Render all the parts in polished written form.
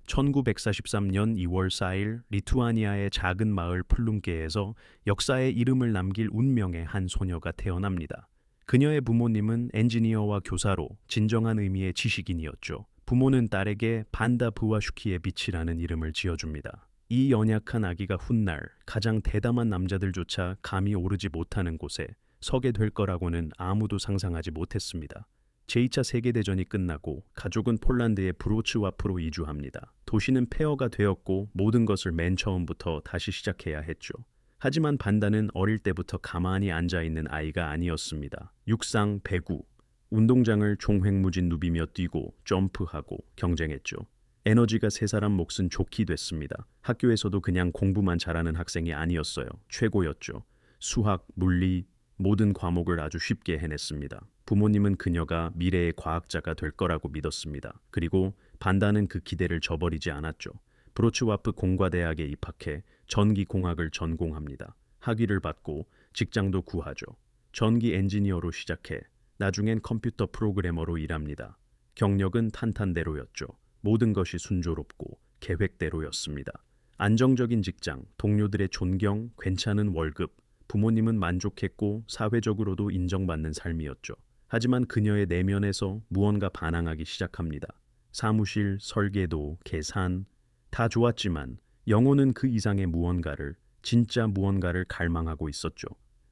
1943년 2월 4일 리투아니아의 작은 마을 플룸게에서 역사에 이름을 남길 운명의 한 소녀가 태어납니다. 그녀의 부모님은 엔지니어와 교사로 진정한 의미의 지식인이었죠. 부모는 딸에게 반다 부와슈키의 빛이라는 이름을 지어줍니다. 이 연약한 아기가 훗날 가장 대담한 남자들조차 감히 오르지 못하는 곳에 서게 될 거라고는 아무도 상상하지 못했습니다. 제2차 세계대전이 끝나고 가족은 폴란드의 브로츠와프로 이주합니다. 도시는 폐허가 되었고 모든 것을 맨 처음부터 다시 시작해야 했죠. 하지만 반다는 어릴 때부터 가만히 앉아있는 아이가 아니었습니다. 육상, 배구, 운동장을 총횡무진 누비며 뛰고 점프하고 경쟁했죠. 에너지가 세 사람 몫은 좋게 됐습니다. 학교에서도 그냥 공부만 잘하는 학생이 아니었어요. 최고였죠. 수학, 물리, 모든 과목을 아주 쉽게 해냈습니다. 부모님은 그녀가 미래의 과학자가 될 거라고 믿었습니다. 그리고 반다는 그 기대를 저버리지 않았죠. 브로츠와프 공과대학에 입학해 전기공학을 전공합니다. 학위를 받고 직장도 구하죠. 전기 엔지니어로 시작해 나중엔 컴퓨터 프로그래머로 일합니다. 경력은 탄탄대로였죠. 모든 것이 순조롭고 계획대로였습니다. 안정적인 직장, 동료들의 존경, 괜찮은 월급, 부모님은 만족했고 사회적으로도 인정받는 삶이었죠. 하지만 그녀의 내면에서 무언가 반항하기 시작합니다. 사무실, 설계도, 계산 다 좋았지만 영혼은 그 이상의 무언가를, 진짜 무언가를 갈망하고 있었죠.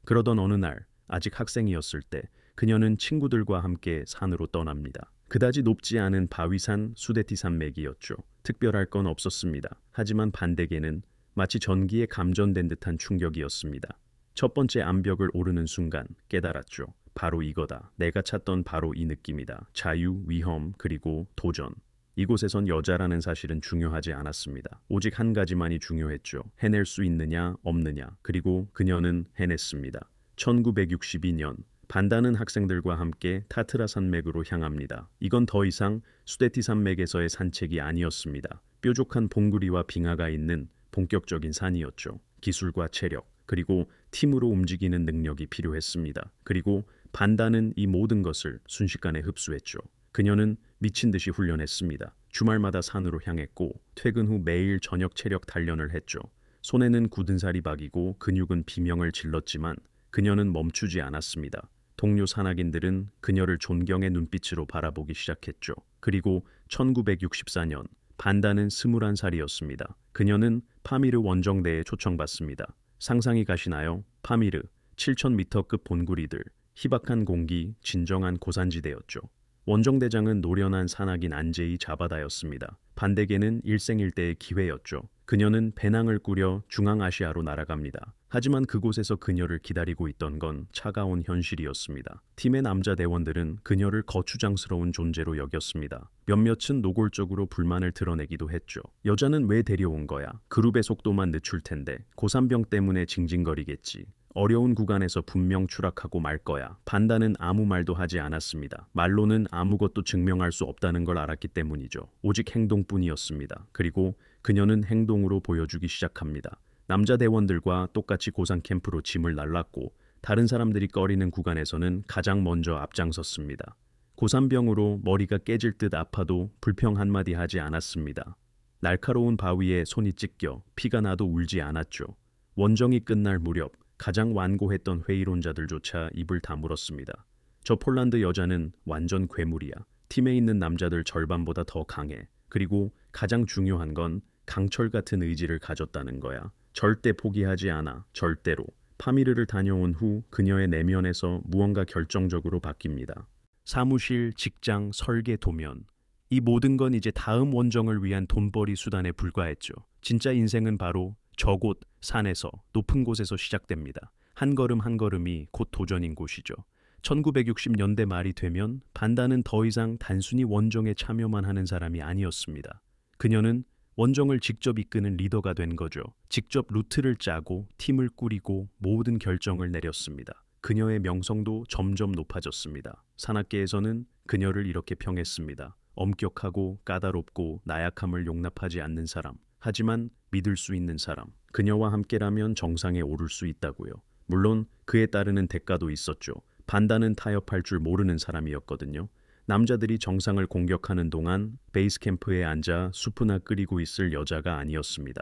그러던 어느 날 아직 학생이었을 때 그녀는 친구들과 함께 산으로 떠납니다. 그다지 높지 않은 바위산 수데티 산맥이었죠. 특별할 건 없었습니다. 하지만 반대계는 마치 전기에 감전된 듯한 충격이었습니다. 첫 번째 암벽을 오르는 순간 깨달았죠. 바로 이거다. 내가 찾던 바로 이 느낌이다. 자유, 위험, 그리고 도전. 이곳에선 여자라는 사실은 중요하지 않았습니다. 오직 한 가지만이 중요했죠. 해낼 수 있느냐, 없느냐. 그리고 그녀는 해냈습니다. 1962년 반다는 학생들과 함께 타트라 산맥으로 향합니다. 이건 더 이상 수데티 산맥에서의 산책이 아니었습니다. 뾰족한 봉우리와 빙하가 있는 본격적인 산이었죠. 기술과 체력, 그리고 팀으로 움직이는 능력이 필요했습니다. 그리고 반다는 이 모든 것을 순식간에 흡수했죠. 그녀는 미친 듯이 훈련했습니다. 주말마다 산으로 향했고 퇴근 후 매일 저녁 체력 단련을 했죠. 손에는 굳은 살이 박이고 근육은 비명을 질렀지만 그녀는 멈추지 않았습니다. 동료 산악인들은 그녀를 존경의 눈빛으로 바라보기 시작했죠. 그리고 1964년 반다는 21살이었습니다. 그녀는 파미르 원정대에 초청받습니다. 상상이 가시나요? 파미르, 7,000m급 본구리들, 희박한 공기, 진정한 고산지대였죠. 원정대장은 노련한 산악인 안제이 자바다였습니다. 반대계는 일생일대의 기회였죠. 그녀는 배낭을 꾸려 중앙아시아로 날아갑니다. 하지만 그곳에서 그녀를 기다리고 있던 건 차가운 현실이었습니다. 팀의 남자 대원들은 그녀를 거추장스러운 존재로 여겼습니다. 몇몇은 노골적으로 불만을 드러내기도 했죠. 여자는 왜 데려온 거야? 그룹의 속도만 늦출 텐데 고산병 때문에 징징거리겠지. 어려운 구간에서 분명 추락하고 말 거야. 반다는 아무 말도 하지 않았습니다. 말로는 아무것도 증명할 수 없다는 걸 알았기 때문이죠. 오직 행동뿐이었습니다. 그리고 그녀는 행동으로 보여주기 시작합니다. 남자 대원들과 똑같이 고산 캠프로 짐을 날랐고 다른 사람들이 꺼리는 구간에서는 가장 먼저 앞장섰습니다. 고산병으로 머리가 깨질 듯 아파도 불평 한마디 하지 않았습니다. 날카로운 바위에 손이 찢겨 피가 나도 울지 않았죠. 원정이 끝날 무렵 가장 완고했던 회의론자들조차 입을 다물었습니다. 저 폴란드 여자는 완전 괴물이야. 팀에 있는 남자들 절반보다 더 강해. 그리고 가장 중요한 건 강철 같은 의지를 가졌다는 거야. 절대 포기하지 않아. 절대로. 파미르를 다녀온 후 그녀의 내면에서 무언가 결정적으로 바뀝니다. 사무실, 직장, 설계, 도면. 이 모든 건 이제 다음 원정을 위한 돈벌이 수단에 불과했죠. 진짜 인생은 바로 저곳 산에서 높은 곳에서 시작됩니다. 한 걸음 한 걸음이 곧 도전인 곳이죠. 1960년대 말이 되면 반다는 더 이상 단순히 원정에 참여만 하는 사람이 아니었습니다. 그녀는 원정을 직접 이끄는 리더가 된 거죠. 직접 루트를 짜고 팀을 꾸리고 모든 결정을 내렸습니다. 그녀의 명성도 점점 높아졌습니다. 산악계에서는 그녀를 이렇게 평했습니다. 엄격하고 까다롭고 나약함을 용납하지 않는 사람. 하지만 믿을 수 있는 사람. 그녀와 함께라면 정상에 오를 수 있다고요. 물론 그에 따르는 대가도 있었죠. 반다는 타협할 줄 모르는 사람이었거든요. 남자들이 정상을 공격하는 동안 베이스 캠프에 앉아 수프나 끓이고 있을 여자가 아니었습니다.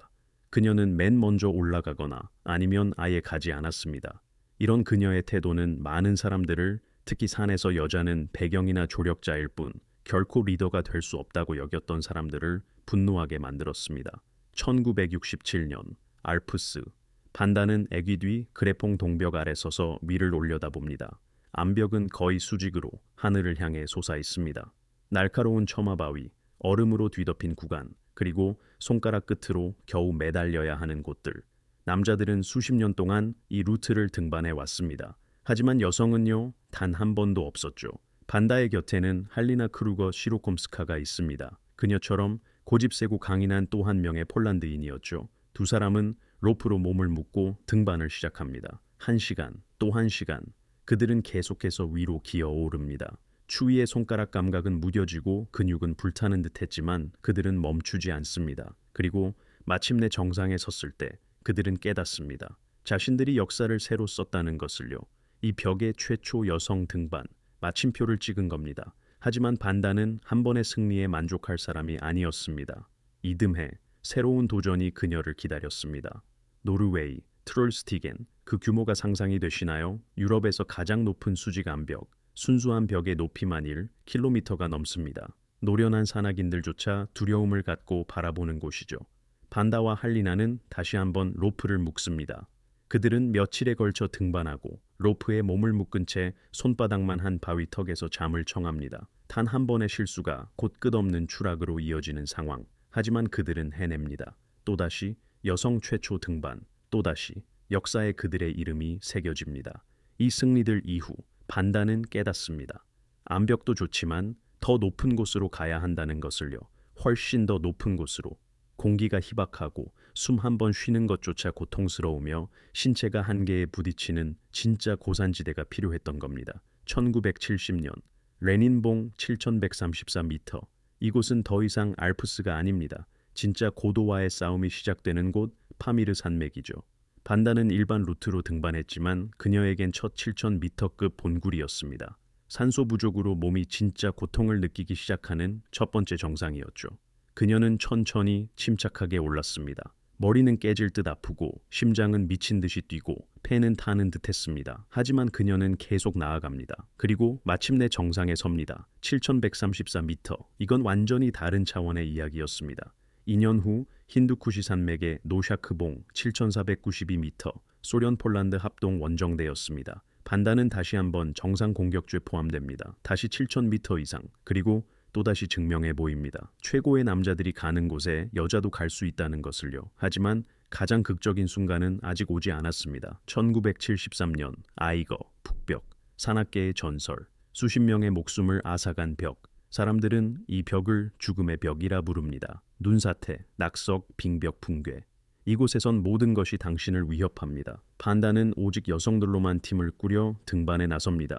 그녀는 맨 먼저 올라가거나 아니면 아예 가지 않았습니다. 이런 그녀의 태도는 많은 사람들을, 특히 산에서 여자는 배경이나 조력자일 뿐 결코 리더가 될 수 없다고 여겼던 사람들을 분노하게 만들었습니다. 1967년 알프스. 반다는 애기 뒤 그레퐁 동벽 아래 서서 위를 올려다봅니다. 암벽은 거의 수직으로 하늘을 향해 솟아 있습니다. 날카로운 처마 바위, 얼음으로 뒤덮인 구간, 그리고 손가락 끝으로 겨우 매달려야 하는 곳들. 남자들은 수십 년 동안 이 루트를 등반해 왔습니다. 하지만 여성은요, 단 한 번도 없었죠. 반다의 곁에는 할리나 크루거 시로콤스카가 있습니다. 그녀처럼 고집세고 강인한 또 한 명의 폴란드인이었죠. 두 사람은 로프로 몸을 묶고 등반을 시작합니다. 1시간, 또 1시간. 그들은 계속해서 위로 기어오릅니다. 추위의 손가락 감각은 무뎌지고 근육은 불타는 듯 했지만 그들은 멈추지 않습니다. 그리고 마침내 정상에 섰을 때 그들은 깨닫습니다. 자신들이 역사를 새로 썼다는 것을요. 이 벽의 최초 여성 등반, 마침표를 찍은 겁니다. 하지만 반다는 한 번의 승리에 만족할 사람이 아니었습니다. 이듬해 새로운 도전이 그녀를 기다렸습니다. 노르웨이, 트롤스티겐. 그 규모가 상상이 되시나요? 유럽에서 가장 높은 수직 암벽, 순수한 벽의 높이만 1km가 넘습니다. 노련한 산악인들조차 두려움을 갖고 바라보는 곳이죠. 반다와 할리나는 다시 한번 로프를 묶습니다. 그들은 며칠에 걸쳐 등반하고 로프에 몸을 묶은 채 손바닥만 한 바위턱에서 잠을 청합니다. 단 한 번의 실수가 곧 끝없는 추락으로 이어지는 상황. 하지만 그들은 해냅니다. 또다시 여성 최초 등반, 또다시 역사에 그들의 이름이 새겨집니다. 이 승리들 이후 반다는 깨닫습니다. 암벽도 좋지만 더 높은 곳으로 가야 한다는 것을요. 훨씬 더 높은 곳으로. 공기가 희박하고 숨 한 번 쉬는 것조차 고통스러우며 신체가 한계에 부딪히는 진짜 고산지대가 필요했던 겁니다. 1970년 레닌봉 7134m. 이곳은 더 이상 알프스가 아닙니다. 진짜 고도와의 싸움이 시작되는 곳 파미르 산맥이죠. 반다는 일반 루트로 등반했지만 그녀에겐 첫 7000m급 본굴이었습니다. 산소 부족으로 몸이 진짜 고통을 느끼기 시작하는 첫 번째 정상이었죠. 그녀는 천천히 침착하게 올랐습니다. 머리는 깨질 듯 아프고 심장은 미친 듯이 뛰고 폐는 타는 듯 했습니다. 하지만 그녀는 계속 나아갑니다. 그리고 마침내 정상에 섭니다. 7134m. 이건 완전히 다른 차원의 이야기였습니다. 2년 후 힌두쿠시 산맥의 노샤크봉 7492m. 소련 폴란드 합동 원정대였습니다. 반다는 다시 한번 정상 공격주에 포함됩니다. 다시 7000m 이상. 그리고 또다시 증명해 보입니다. 최고의 남자들이 가는 곳에 여자도 갈 수 있다는 것을요. 하지만 가장 극적인 순간은 아직 오지 않았습니다. 1973년 아이거 북벽. 산악계의 전설. 수십 명의 목숨을 앗아간 벽. 사람들은 이 벽을 죽음의 벽이라 부릅니다. 눈사태, 낙석, 빙벽 붕괴. 이곳에선 모든 것이 당신을 위협합니다. 반다는 오직 여성들로만 팀을 꾸려 등반에 나섭니다.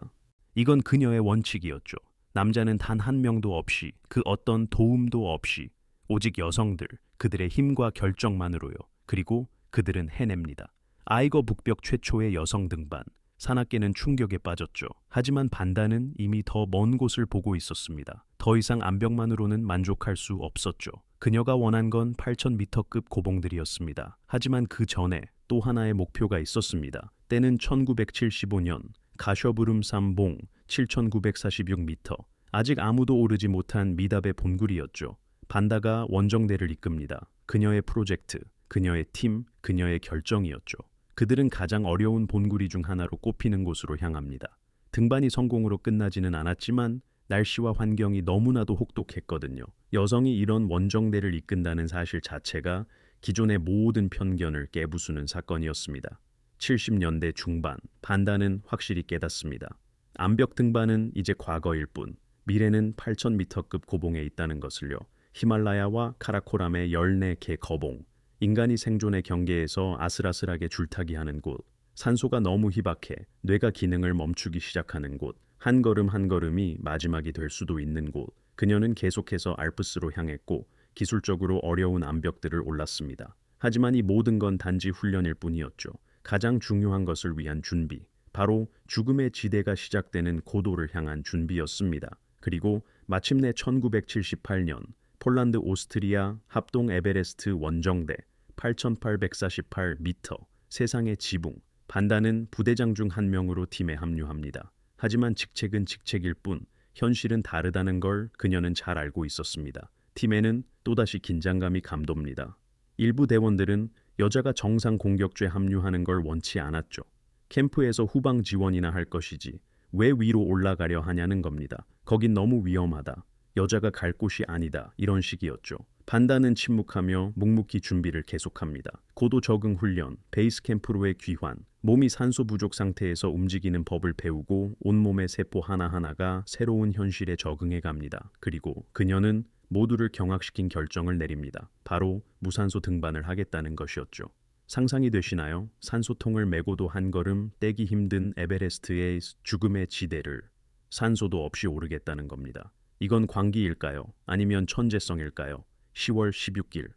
이건 그녀의 원칙이었죠. 남자는 단 한 명도 없이, 그 어떤 도움도 없이, 오직 여성들, 그들의 힘과 결정만으로요. 그리고 그들은 해냅니다. 아이거 북벽 최초의 여성 등반. 산악계는 충격에 빠졌죠. 하지만 반다는 이미 더 먼 곳을 보고 있었습니다. 더 이상 암벽만으로는 만족할 수 없었죠. 그녀가 원한 건 8000m급 고봉들이었습니다. 하지만 그 전에 또 하나의 목표가 있었습니다. 때는 1975년 가셔부름 삼봉 7946m. 아직 아무도 오르지 못한 미답의 본굴이었죠. 반다가 원정대를 이끕니다. 그녀의 프로젝트, 그녀의 팀, 그녀의 결정이었죠. 그들은 가장 어려운 본구리 중 하나로 꼽히는 곳으로 향합니다. 등반이 성공으로 끝나지는 않았지만 날씨와 환경이 너무나도 혹독했거든요. 여성이 이런 원정대를 이끈다는 사실 자체가 기존의 모든 편견을 깨부수는 사건이었습니다. 70년대 중반, 반다는 확실히 깨닫습니다. 암벽 등반은 이제 과거일 뿐, 미래는 8000m급 고봉에 있다는 것을요. 히말라야와 카라코람의 14개 거봉, 인간이 생존의 경계에서 아슬아슬하게 줄타기하는 곳, 산소가 너무 희박해 뇌가 기능을 멈추기 시작하는 곳, 한 걸음 한 걸음이 마지막이 될 수도 있는 곳. 그녀는 계속해서 알프스로 향했고 기술적으로 어려운 암벽들을 올랐습니다. 하지만 이 모든 건 단지 훈련일 뿐이었죠. 가장 중요한 것을 위한 준비, 바로 죽음의 지대가 시작되는 고도를 향한 준비였습니다. 그리고 마침내 1978년 폴란드 오스트리아 합동 에베레스트 원정대 8,848m 세상의 지붕 반다는 부대장 중 한 명으로 팀에 합류합니다. 하지만 직책은 직책일 뿐 현실은 다르다는 걸 그녀는 잘 알고 있었습니다. 팀에는 또다시 긴장감이 감돕니다. 일부 대원들은 여자가 정상 공격조에 합류하는 걸 원치 않았죠. 캠프에서 후방 지원이나 할 것이지 왜 위로 올라가려 하냐는 겁니다. 거긴 너무 위험하다. 여자가 갈 곳이 아니다. 이런 식이었죠. 반다는 침묵하며 묵묵히 준비를 계속합니다. 고도 적응 훈련, 베이스 캠프로의 귀환, 몸이 산소 부족 상태에서 움직이는 법을 배우고 온몸의 세포 하나하나가 새로운 현실에 적응해 갑니다. 그리고 그녀는 모두를 경악시킨 결정을 내립니다. 바로 무산소 등반을 하겠다는 것이었죠. 상상이 되시나요? 산소통을 메고도 한 걸음 떼기 힘든 에베레스트의 죽음의 지대를 산소도 없이 오르겠다는 겁니다. 이건 광기일까요? 아니면 천재성일까요? 10월 16일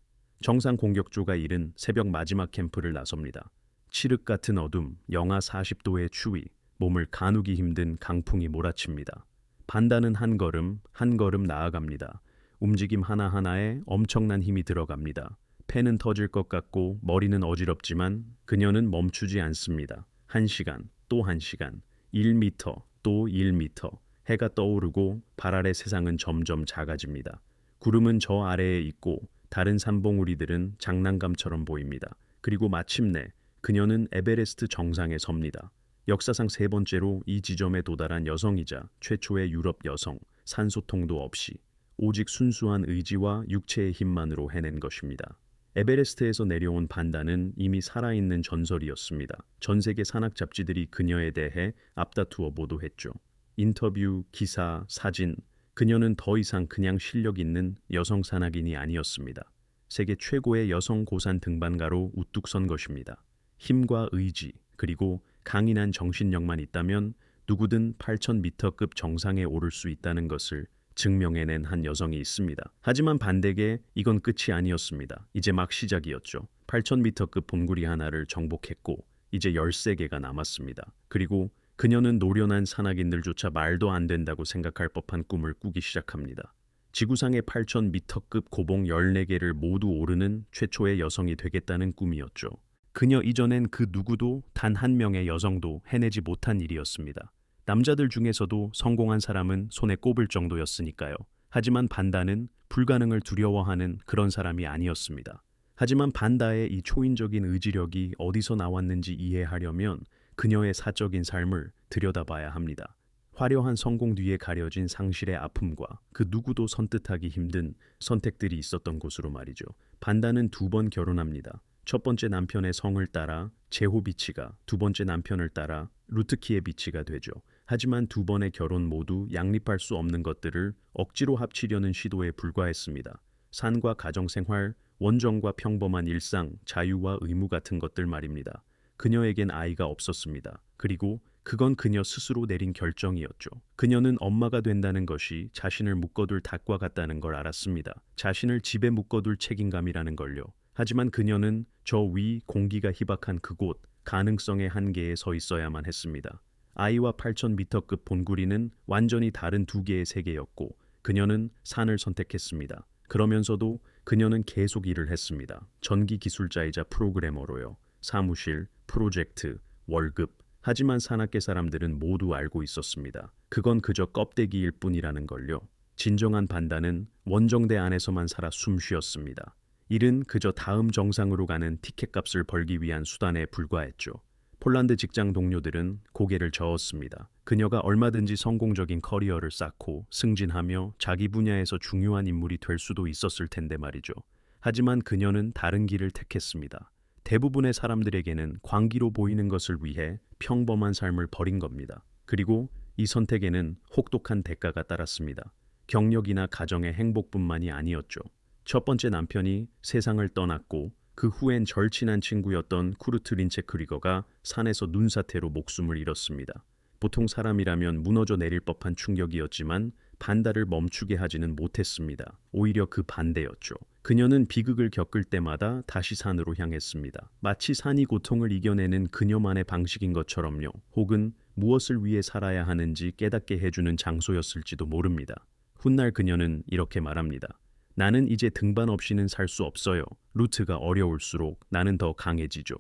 정상 공격조가 이른 새벽 마지막 캠프를 나섭니다. 칠흑 같은 어둠, 영하 40도의 추위, 몸을 가누기 힘든 강풍이 몰아칩니다. 반다는 한 걸음 한 걸음 나아갑니다. 움직임 하나하나에 엄청난 힘이 들어갑니다. 폐는 터질 것 같고 머리는 어지럽지만 그녀는 멈추지 않습니다. 1시간, 또 1시간, 1미터, 또 1미터. 해가 떠오르고 발 아래 세상은 점점 작아집니다. 구름은 저 아래에 있고 다른 산봉우리들은 장난감처럼 보입니다. 그리고 마침내 그녀는 에베레스트 정상에 섭니다. 역사상 세 번째로 이 지점에 도달한 여성이자 최초의 유럽 여성, 산소통도 없이 오직 순수한 의지와 육체의 힘만으로 해낸 것입니다. 에베레스트에서 내려온 반다는 이미 살아있는 전설이었습니다. 전 세계 산악 잡지들이 그녀에 대해 앞다투어 보도했죠. 인터뷰, 기사, 사진, 그녀는 더 이상 그냥 실력 있는 여성 산악인이 아니었습니다. 세계 최고의 여성 고산 등반가로 우뚝 선 것입니다. 힘과 의지, 그리고 강인한 정신력만 있다면 누구든 8,000m급 정상에 오를 수 있다는 것을 증명해낸 한 여성이 있습니다. 하지만 반대게 이건 끝이 아니었습니다. 이제 막 시작이었죠. 8,000m급 봄구리 하나를 정복했고 이제 13개가 남았습니다. 그리고 그녀는 노련한 산악인들조차 말도 안 된다고 생각할 법한 꿈을 꾸기 시작합니다. 지구상의 8,000m급 고봉 14개를 모두 오르는 최초의 여성이 되겠다는 꿈이었죠. 그녀 이전엔 그 누구도 단 한 명의 여성도 해내지 못한 일이었습니다. 남자들 중에서도 성공한 사람은 손에 꼽을 정도였으니까요. 하지만 반다는 불가능을 두려워하는 그런 사람이 아니었습니다. 하지만 반다의 이 초인적인 의지력이 어디서 나왔는지 이해하려면 그녀의 사적인 삶을 들여다봐야 합니다. 화려한 성공 뒤에 가려진 상실의 아픔과 그 누구도 선뜻하기 힘든 선택들이 있었던 곳으로 말이죠. 반다는 2번 결혼합니다. 첫 번째 남편의 성을 따라 제호비치가, 두 번째 남편을 따라 루트키에비치가 되죠. 하지만 2번의 결혼 모두 양립할 수 없는 것들을 억지로 합치려는 시도에 불과했습니다. 산과 가정생활, 원정과 평범한 일상, 자유와 의무 같은 것들 말입니다. 그녀에겐 아이가 없었습니다. 그리고 그건 그녀 스스로 내린 결정이었죠. 그녀는 엄마가 된다는 것이 자신을 묶어둘 닭과 같다는 걸 알았습니다. 자신을 집에 묶어둘 책임감이라는 걸요. 하지만 그녀는 저 위 공기가 희박한 그곳, 가능성의 한계에 서 있어야만 했습니다. 아이와 8,000m급 봄구리는 완전히 다른 두 개의 세계였고 그녀는 산을 선택했습니다. 그러면서도 그녀는 계속 일을 했습니다. 전기 기술자이자 프로그래머로요. 사무실, 프로젝트, 월급. 하지만 산악계 사람들은 모두 알고 있었습니다. 그건 그저 껍데기일 뿐이라는 걸요. 진정한 반다는 원정대 안에서만 살아 숨쉬었습니다. 일은 그저 다음 정상으로 가는 티켓값을 벌기 위한 수단에 불과했죠. 폴란드 직장 동료들은 고개를 저었습니다. 그녀가 얼마든지 성공적인 커리어를 쌓고 승진하며 자기 분야에서 중요한 인물이 될 수도 있었을 텐데 말이죠. 하지만 그녀는 다른 길을 택했습니다. 대부분의 사람들에게는 광기로 보이는 것을 위해 평범한 삶을 버린 겁니다. 그리고 이 선택에는 혹독한 대가가 따랐습니다. 경력이나 가정의 행복뿐만이 아니었죠. 첫 번째 남편이 세상을 떠났고 그 후엔 절친한 친구였던 쿠르트 린체크리거가 산에서 눈사태로 목숨을 잃었습니다. 보통 사람이라면 무너져 내릴 법한 충격이었지만 반다를 멈추게 하지는 못했습니다. 오히려 그 반대였죠. 그녀는 비극을 겪을 때마다 다시 산으로 향했습니다. 마치 산이 고통을 이겨내는 그녀만의 방식인 것처럼요. 혹은 무엇을 위해 살아야 하는지 깨닫게 해주는 장소였을지도 모릅니다. 훗날 그녀는 이렇게 말합니다. 나는 이제 등반 없이는 살 수 없어요. 루트가 어려울수록 나는 더 강해지죠.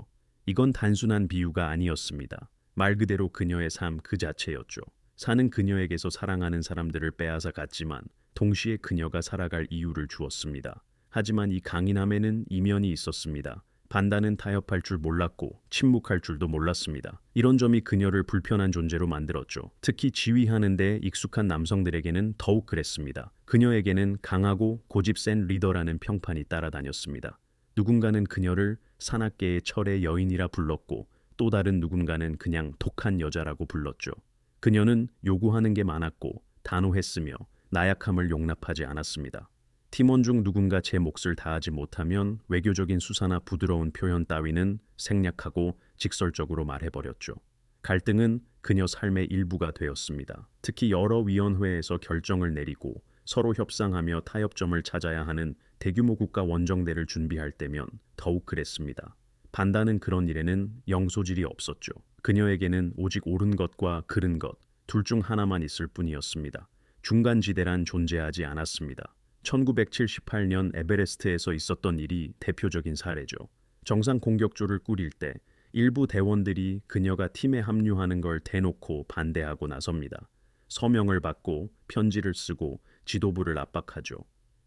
이건 단순한 비유가 아니었습니다. 말 그대로 그녀의 삶 그 자체였죠. 산은 그녀에게서 사랑하는 사람들을 빼앗아 갔지만 동시에 그녀가 살아갈 이유를 주었습니다. 하지만 이 강인함에는 이면이 있었습니다. 반다는 타협할 줄 몰랐고 침묵할 줄도 몰랐습니다. 이런 점이 그녀를 불편한 존재로 만들었죠. 특히 지휘하는 데 익숙한 남성들에게는 더욱 그랬습니다. 그녀에게는 강하고 고집 센 리더라는 평판이 따라다녔습니다. 누군가는 그녀를 산악계의 철의 여인이라 불렀고 또 다른 누군가는 그냥 독한 여자라고 불렀죠. 그녀는 요구하는 게 많았고 단호했으며 나약함을 용납하지 않았습니다. 팀원 중 누군가 제 몫을 다하지 못하면 외교적인 수사나 부드러운 표현 따위는 생략하고 직설적으로 말해버렸죠. 갈등은 그녀 삶의 일부가 되었습니다. 특히 여러 위원회에서 결정을 내리고 서로 협상하며 타협점을 찾아야 하는 대규모 국가 원정대를 준비할 때면 더욱 그랬습니다. 반다는 그런 일에는 영 소질이 없었죠. 그녀에게는 오직 옳은 것과 그른 것, 둘 중 하나만 있을 뿐이었습니다. 중간지대란 존재하지 않았습니다. 1978년 에베레스트에서 있었던 일이 대표적인 사례죠. 정상 공격조를 꾸릴 때 일부 대원들이 그녀가 팀에 합류하는 걸 대놓고 반대하고 나섭니다. 서명을 받고 편지를 쓰고 지도부를 압박하죠.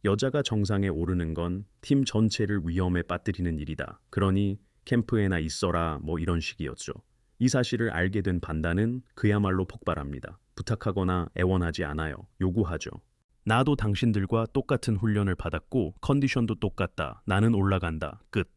여자가 정상에 오르는 건 팀 전체를 위험에 빠뜨리는 일이다. 그러니 캠프에나 있어라 뭐 이런 식이었죠. 이 사실을 알게 된 반다는 그야말로 폭발합니다. 부탁하거나 애원하지 않아요. 요구하죠. 나도 당신들과 똑같은 훈련을 받았고 컨디션도 똑같다. 나는 올라간다. 끝.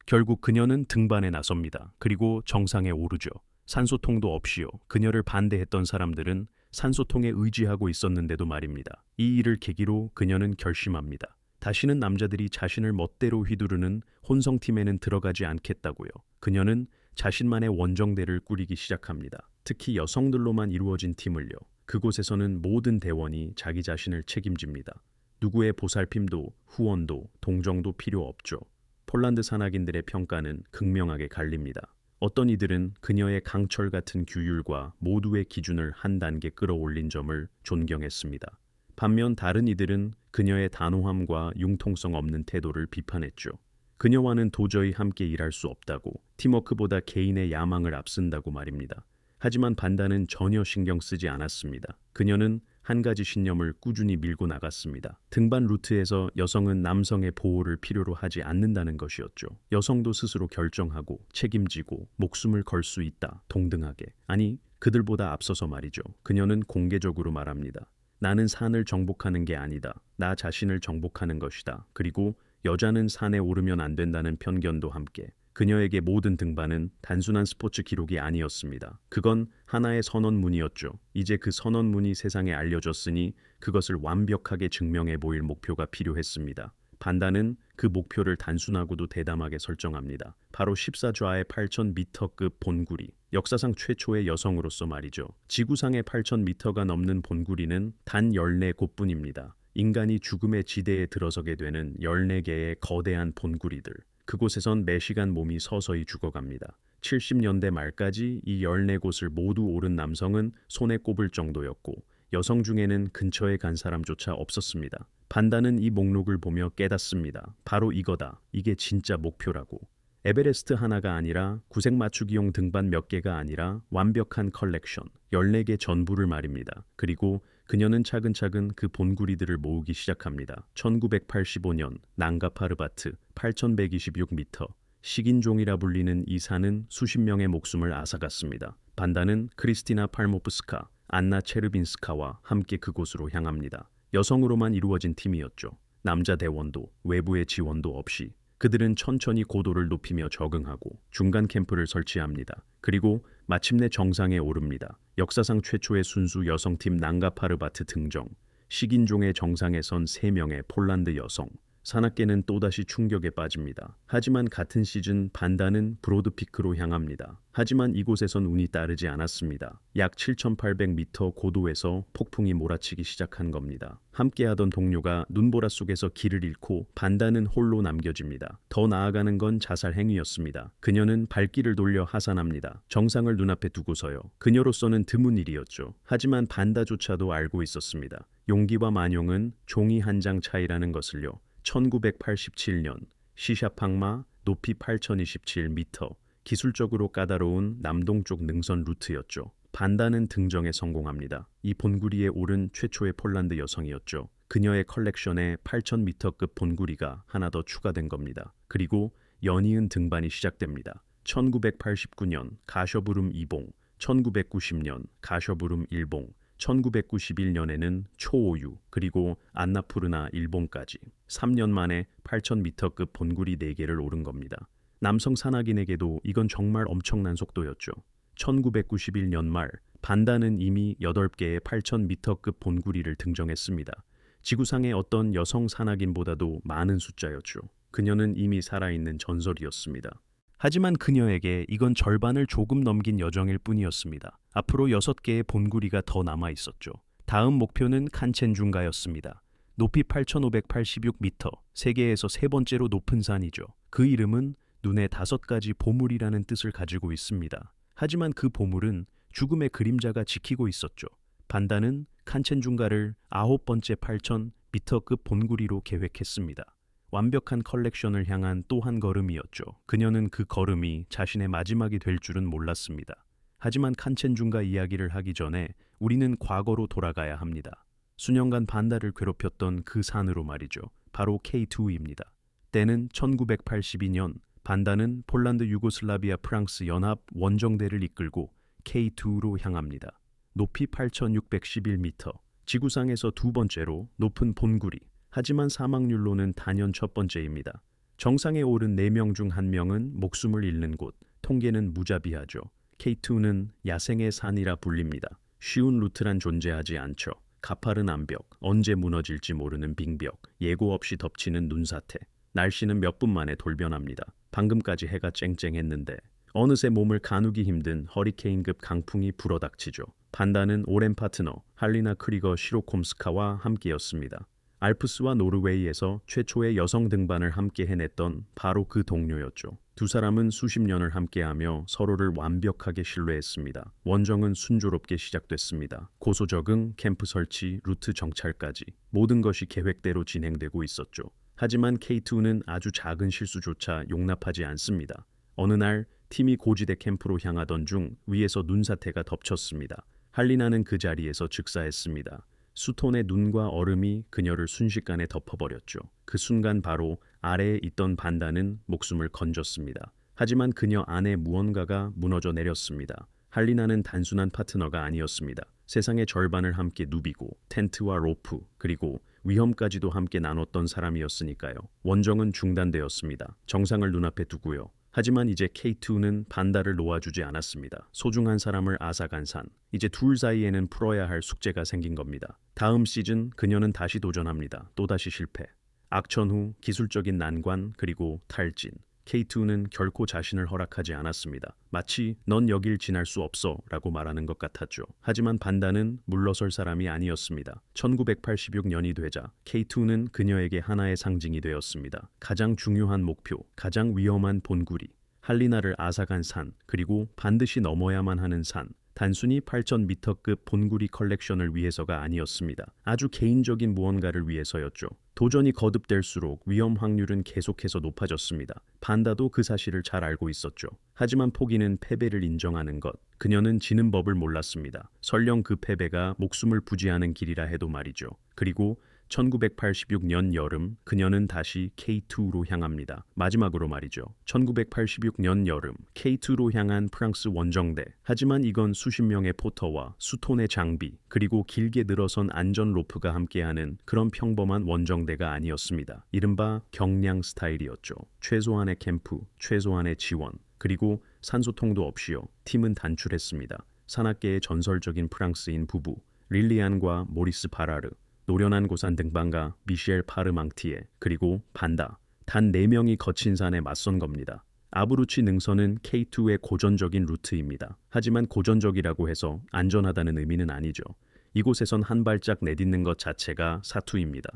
결국 그녀는 등반에 나섭니다. 그리고 정상에 오르죠. 산소통도 없이요. 그녀를 반대했던 사람들은 산소통에 의지하고 있었는데도 말입니다. 이 일을 계기로 그녀는 결심합니다. 다시는 남자들이 자신을 멋대로 휘두르는 혼성팀에는 들어가지 않겠다고요. 그녀는 자신만의 원정대를 꾸리기 시작합니다. 특히 여성들로만 이루어진 팀을요. 그곳에서는 모든 대원이 자기 자신을 책임집니다. 누구의 보살핌도 후원도 동정도 필요 없죠. 폴란드 산악인들의 평가는 극명하게 갈립니다. 어떤 이들은 그녀의 강철 같은 규율과 모두의 기준을 한 단계 끌어올린 점을 존경했습니다. 반면 다른 이들은 그녀의 단호함과 융통성 없는 태도를 비판했죠. 그녀와는 도저히 함께 일할 수 없다고, 팀워크보다 개인의 야망을 앞선다고 말입니다. 하지만 반다는 전혀 신경 쓰지 않았습니다. 그녀는 한 가지 신념을 꾸준히 밀고 나갔습니다. 등반 루트에서 여성은 남성의 보호를 필요로 하지 않는다는 것이었죠. 여성도 스스로 결정하고 책임지고 목숨을 걸 수 있다. 동등하게. 아니, 그들보다 앞서서 말이죠. 그녀는 공개적으로 말합니다. 나는 산을 정복하는 게 아니다. 나 자신을 정복하는 것이다. 그리고 여자는 산에 오르면 안 된다는 편견도 함께. 그녀에게 모든 등반은 단순한 스포츠 기록이 아니었습니다. 그건 하나의 선언문이었죠. 이제 그 선언문이 세상에 알려졌으니 그것을 완벽하게 증명해 보일 목표가 필요했습니다. 반다는 그 목표를 단순하고도 대담하게 설정합니다. 바로 14좌의 8,000m급 본구리. 역사상 최초의 여성으로서 말이죠. 지구상의 8,000m가 넘는 본구리는 단 14곳뿐입니다. 인간이 죽음의 지대에 들어서게 되는 14개의 거대한 본구리들. 그곳에선 매시간 몸이 서서히 죽어갑니다. 70년대 말까지 이 14곳을 모두 오른 남성은 손에 꼽을 정도였고 여성 중에는 근처에 간 사람조차 없었습니다. 반다는 이 목록을 보며 깨닫습니다. 바로 이거다. 이게 진짜 목표라고. 에베레스트 하나가 아니라 구색 맞추기용 등반 몇 개가 아니라 완벽한 컬렉션, 14개 전부를 말입니다. 그리고 그녀는 차근차근 그 본구리들을 모으기 시작합니다. 1985년 난가파르바트 8126m, 식인종이라 불리는 이 산은 수십 명의 목숨을 앗아갔습니다. 반다는 크리스티나 팔모프스카, 안나 체르빈스카와 함께 그곳으로 향합니다. 여성으로만 이루어진 팀이었죠. 남자 대원도 외부의 지원도 없이 그들은 천천히 고도를 높이며 적응하고 중간 캠프를 설치합니다. 그리고 마침내 정상에 오릅니다. 역사상 최초의 순수 여성팀 난가파르바트 등정. 식인종의 정상에 선 3명의 폴란드 여성. 산악계는 또다시 충격에 빠집니다. 하지만 같은 시즌 반다는 브로드피크로 향합니다. 하지만 이곳에선 운이 따르지 않았습니다. 약 7,800m 고도에서 폭풍이 몰아치기 시작한 겁니다. 함께하던 동료가 눈보라 속에서 길을 잃고 반다는 홀로 남겨집니다. 더 나아가는 건 자살 행위였습니다. 그녀는 발길을 돌려 하산합니다. 정상을 눈앞에 두고서요. 그녀로서는 드문 일이었죠. 하지만 반다조차도 알고 있었습니다. 용기와 만용은 종이 한 장 차이라는 것을요. 1987년 시샤팡마 높이 8027m 기술적으로 까다로운 남동쪽 능선 루트였죠. 반다는 등정에 성공합니다. 이 본구리에 오른 최초의 폴란드 여성이었죠. 그녀의 컬렉션에 8000m급 본구리가 하나 더 추가된 겁니다. 그리고 연이은 등반이 시작됩니다. 1989년 가셔부름 2봉, 1990년 가셔부름 1봉, 1991년에는 초오유 그리고 안나푸르나 일본까지 3년 만에 8000m급 본구리 4개를 오른 겁니다. 남성 산악인에게도 이건 정말 엄청난 속도였죠. 1991년 말 반다는 이미 8개의 8000m급 본구리를 등정했습니다. 지구상의 어떤 여성 산악인보다도 많은 숫자였죠. 그녀는 이미 살아있는 전설이었습니다. 하지만 그녀에게 이건 절반을 조금 넘긴 여정일 뿐이었습니다. 앞으로 6개의 본구리가 더 남아 있었죠. 다음 목표는 칸첸중가였습니다. 높이 8,586m, 세계에서 세 번째로 높은 산이죠. 그 이름은 눈에 5가지 보물이라는 뜻을 가지고 있습니다. 하지만 그 보물은 죽음의 그림자가 지키고 있었죠. 반다는 칸첸중가를 9번째 8,000m급 본구리로 계획했습니다. 완벽한 컬렉션을 향한 또 한 걸음이었죠. 그녀는 그 걸음이 자신의 마지막이 될 줄은 몰랐습니다. 하지만 칸첸중가 이야기를 하기 전에 우리는 과거로 돌아가야 합니다. 수년간 반다를 괴롭혔던 그 산으로 말이죠. 바로 K2입니다. 때는 1982년 반다는 폴란드, 유고슬라비아, 프랑스 연합 원정대를 이끌고 K2로 향합니다. 높이 8,611m, 지구상에서 두 번째로 높은 본구리, 하지만 사망률로는 단연 첫 번째입니다. 정상에 오른 4명 중 1명은 목숨을 잃는 곳, 통계는 무자비하죠. K2는 야생의 산이라 불립니다. 쉬운 루트란 존재하지 않죠. 가파른 암벽, 언제 무너질지 모르는 빙벽, 예고 없이 덮치는 눈사태. 날씨는 몇 분 만에 돌변합니다. 방금까지 해가 쨍쨍했는데 어느새 몸을 가누기 힘든 허리케인급 강풍이 불어닥치죠. 반다는 오랜 파트너 할리나 크리거 시로콤스카와 함께였습니다. 알프스와 노르웨이에서 최초의 여성 등반을 함께 해냈던 바로 그 동료였죠. 두 사람은 수십 년을 함께하며 서로를 완벽하게 신뢰했습니다. 원정은 순조롭게 시작됐습니다. 고소 적응, 캠프 설치, 루트 정찰까지 모든 것이 계획대로 진행되고 있었죠. 하지만 K2는 아주 작은 실수조차 용납하지 않습니다. 어느 날 팀이 고지대 캠프로 향하던 중 위에서 눈사태가 덮쳤습니다. 할리나는 그 자리에서 즉사했습니다. 수톤의 눈과 얼음이 그녀를 순식간에 덮어버렸죠. 그 순간 바로 아래에 있던 반다는 목숨을 건졌습니다. 하지만 그녀 안에 무언가가 무너져 내렸습니다. 할리나는 단순한 파트너가 아니었습니다. 세상의 절반을 함께 누비고 텐트와 로프 그리고 위험까지도 함께 나눴던 사람이었으니까요. 원정은 중단되었습니다. 정상을 눈앞에 두고요. 하지만 이제 K2는 반다를 놓아주지 않았습니다. 소중한 사람을 앗아간 산. 이제 둘 사이에는 풀어야 할 숙제가 생긴 겁니다. 다음 시즌 그녀는 다시 도전합니다. 또다시 실패. 악천 후 기술적인 난관 그리고 탈진. K2는 결코 자신을 허락하지 않았습니다. 마치 넌 여길 지날 수 없어 라고 말하는 것 같았죠. 하지만 반다는 물러설 사람이 아니었습니다. 1986년이 되자 K2는 그녀에게 하나의 상징이 되었습니다. 가장 중요한 목표, 가장 위험한 본구리, 할리나를 앗아간 산, 그리고 반드시 넘어야만 하는 산. 단순히 8,000m급 본구리 컬렉션을 위해서가 아니었습니다. 아주 개인적인 무언가를 위해서였죠. 도전이 거듭될수록 위험 확률은 계속해서 높아졌습니다. 반다도 그 사실을 잘 알고 있었죠. 하지만 포기는 패배를 인정하는 것. 그녀는 지는 법을 몰랐습니다. 설령 그 패배가 목숨을 부지하는 길이라 해도 말이죠. 그리고 1986년 여름 그녀는 다시 K2로 향합니다. 마지막으로 말이죠. 1986년 여름 K2로 향한 프랑스 원정대. 하지만 이건 수십 명의 포터와 수톤의 장비 그리고 길게 늘어선 안전 로프가 함께하는 그런 평범한 원정대가 아니었습니다. 이른바 경량 스타일이었죠. 최소한의 캠프, 최소한의 지원 그리고 산소통도 없이요. 팀은 단출했습니다. 산악계의 전설적인 프랑스인 부부 릴리안과 모리스 바라르 노련한 고산 등반가 미셸 파르망티에 그리고 반다 단 4명이 거친 산에 맞선 겁니다. 아브루치 능선은 K2의 고전적인 루트입니다. 하지만 고전적이라고 해서 안전하다는 의미는 아니죠. 이곳에선 한 발짝 내딛는 것 자체가 사투입니다.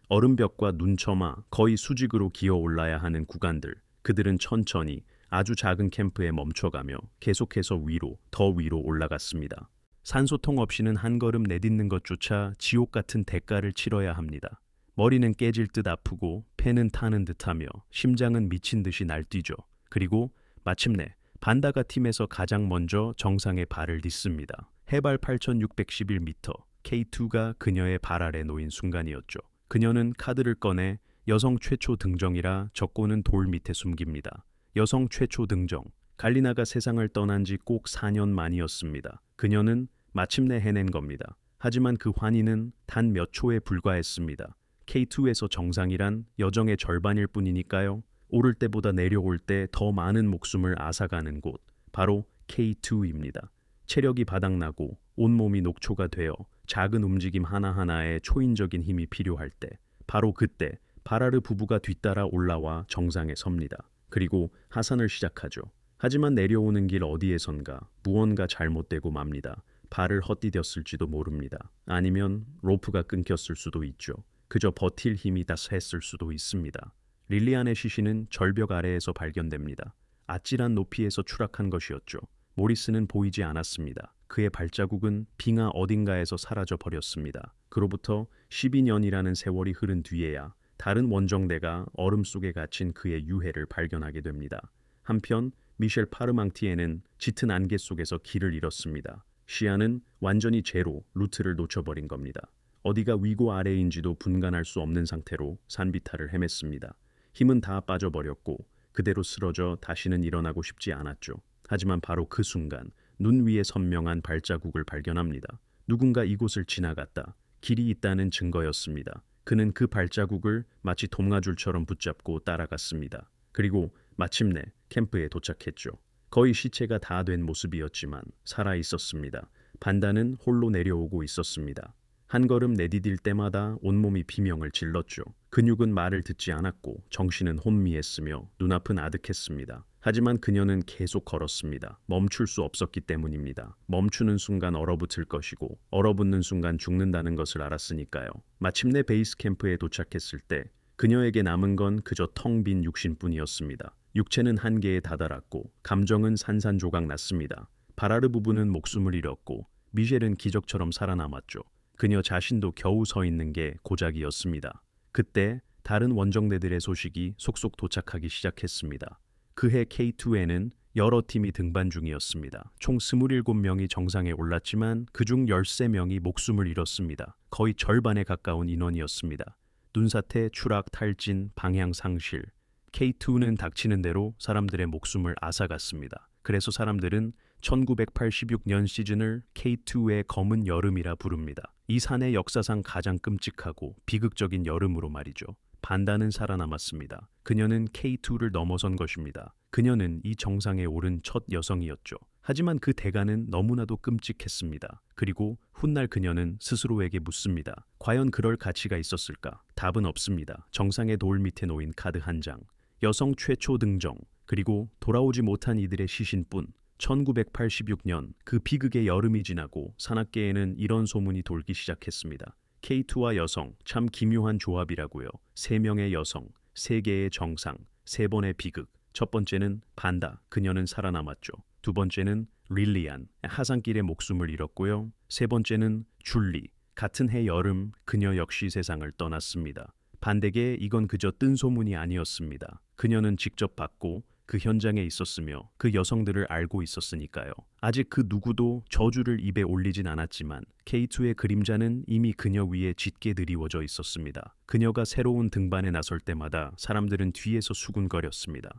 얼음벽과 눈처마 거의 수직으로 기어 올라야 하는 구간들, 그들은 천천히 아주 작은 캠프에 멈춰가며 계속해서 위로, 더 위로 올라갔습니다. 산소통 없이는 한 걸음 내딛는 것조차 지옥 같은 대가를 치러야 합니다. 머리는 깨질 듯 아프고 폐는 타는 듯하며 심장은 미친 듯이 날뛰죠. 그리고 마침내 반다가 팀에서 가장 먼저 정상에 발을 딛습니다. 해발 8,611m, K2가 그녀의 발 아래 놓인 순간이었죠. 그녀는 카드를 꺼내 여성 최초 등정이라 적고는 돌 밑에 숨깁니다. 여성 최초 등정, 갈리나가 세상을 떠난 지 꼭 4년 만이었습니다. 그녀는 마침내 해낸 겁니다. 하지만 그 환희는 단 몇 초에 불과했습니다. K2에서 정상이란 여정의 절반일 뿐이니까요. 오를 때보다 내려올 때 더 많은 목숨을 앗아가는 곳, 바로 K2입니다. 체력이 바닥나고 온몸이 녹초가 되어 작은 움직임 하나하나에 초인적인 힘이 필요할 때, 바로 그때 바라르 부부가 뒤따라 올라와 정상에 섭니다. 그리고 하산을 시작하죠. 하지만 내려오는 길 어디에선가 무언가 잘못되고 맙니다. 발을 헛디뎠을지도 모릅니다. 아니면 로프가 끊겼을 수도 있죠. 그저 버틸 힘이 다 샜을 수도 있습니다. 릴리안의 시신은 절벽 아래에서 발견됩니다. 아찔한 높이에서 추락한 것이었죠. 모리스는 보이지 않았습니다. 그의 발자국은 빙하 어딘가에서 사라져 버렸습니다. 그로부터 12년이라는 세월이 흐른 뒤에야 다른 원정대가 얼음 속에 갇힌 그의 유해를 발견하게 됩니다. 한편 미셸 파르망티에는 짙은 안개 속에서 길을 잃었습니다. 시야는 완전히 제로, 루트를 놓쳐버린 겁니다. 어디가 위고 아래인지도 분간할 수 없는 상태로 산비탈을 헤맸습니다. 힘은 다 빠져버렸고 그대로 쓰러져 다시는 일어나고 싶지 않았죠. 하지만 바로 그 순간 눈 위에 선명한 발자국을 발견합니다. 누군가 이곳을 지나갔다. 길이 있다는 증거였습니다. 그는 그 발자국을 마치 동아줄처럼 붙잡고 따라갔습니다. 그리고 마침내 캠프에 도착했죠. 거의 시체가 다 된 모습이었지만 살아 있었습니다. 반다는 홀로 내려오고 있었습니다. 한 걸음 내디딜 때마다 온몸이 비명을 질렀죠. 근육은 말을 듣지 않았고 정신은 혼미했으며 눈앞은 아득했습니다. 하지만 그녀는 계속 걸었습니다. 멈출 수 없었기 때문입니다. 멈추는 순간 얼어붙을 것이고 얼어붙는 순간 죽는다는 것을 알았으니까요. 마침내 베이스 캠프에 도착했을 때 그녀에게 남은 건 그저 텅 빈 육신뿐이었습니다. 육체는 한계에 다다랐고 감정은 산산조각 났습니다. 바라르 부부는 목숨을 잃었고 미셸은 기적처럼 살아남았죠. 그녀 자신도 겨우 서 있는 게 고작이었습니다. 그때 다른 원정대들의 소식이 속속 도착하기 시작했습니다. 그해 K2에는 여러 팀이 등반 중이었습니다. 총 27명이 정상에 올랐지만 그중 13명이 목숨을 잃었습니다. 거의 절반에 가까운 인원이었습니다. 눈사태, 추락, 탈진, 방향 상실. K2는 닥치는 대로 사람들의 목숨을 앗아갔습니다. 그래서 사람들은 1986년 시즌을 K2의 검은 여름이라 부릅니다. 이 산의 역사상 가장 끔찍하고 비극적인 여름으로 말이죠. 반다는 살아남았습니다. 그녀는 K2를 넘어선 것입니다. 그녀는 이 정상에 오른 첫 여성이었죠. 하지만 그 대가는 너무나도 끔찍했습니다. 그리고 훗날 그녀는 스스로에게 묻습니다. 과연 그럴 가치가 있었을까? 답은 없습니다. 정상의 돌 밑에 놓인 카드 한 장, 여성 최초 등정, 그리고 돌아오지 못한 이들의 시신뿐. 1986년 그 비극의 여름이 지나고 산악계에는 이런 소문이 돌기 시작했습니다. K2와 여성, 참 기묘한 조합이라고요. 3명의 여성, 3개의 정상, 3번의 비극. 첫 번째는 반다, 그녀는 살아남았죠. 두 번째는 릴리안, 하산길에 목숨을 잃었고요. 세 번째는 줄리, 같은 해 여름 그녀 역시 세상을 떠났습니다. 반대게 이건 그저 뜬 소문이 아니었습니다. 그녀는 직접 봤고 그 현장에 있었으며 그 여성들을 알고 있었으니까요. 아직 그 누구도 저주를 입에 올리진 않았지만 K2의 그림자는 이미 그녀 위에 짙게 드리워져 있었습니다. 그녀가 새로운 등반에 나설 때마다 사람들은 뒤에서 수군거렸습니다.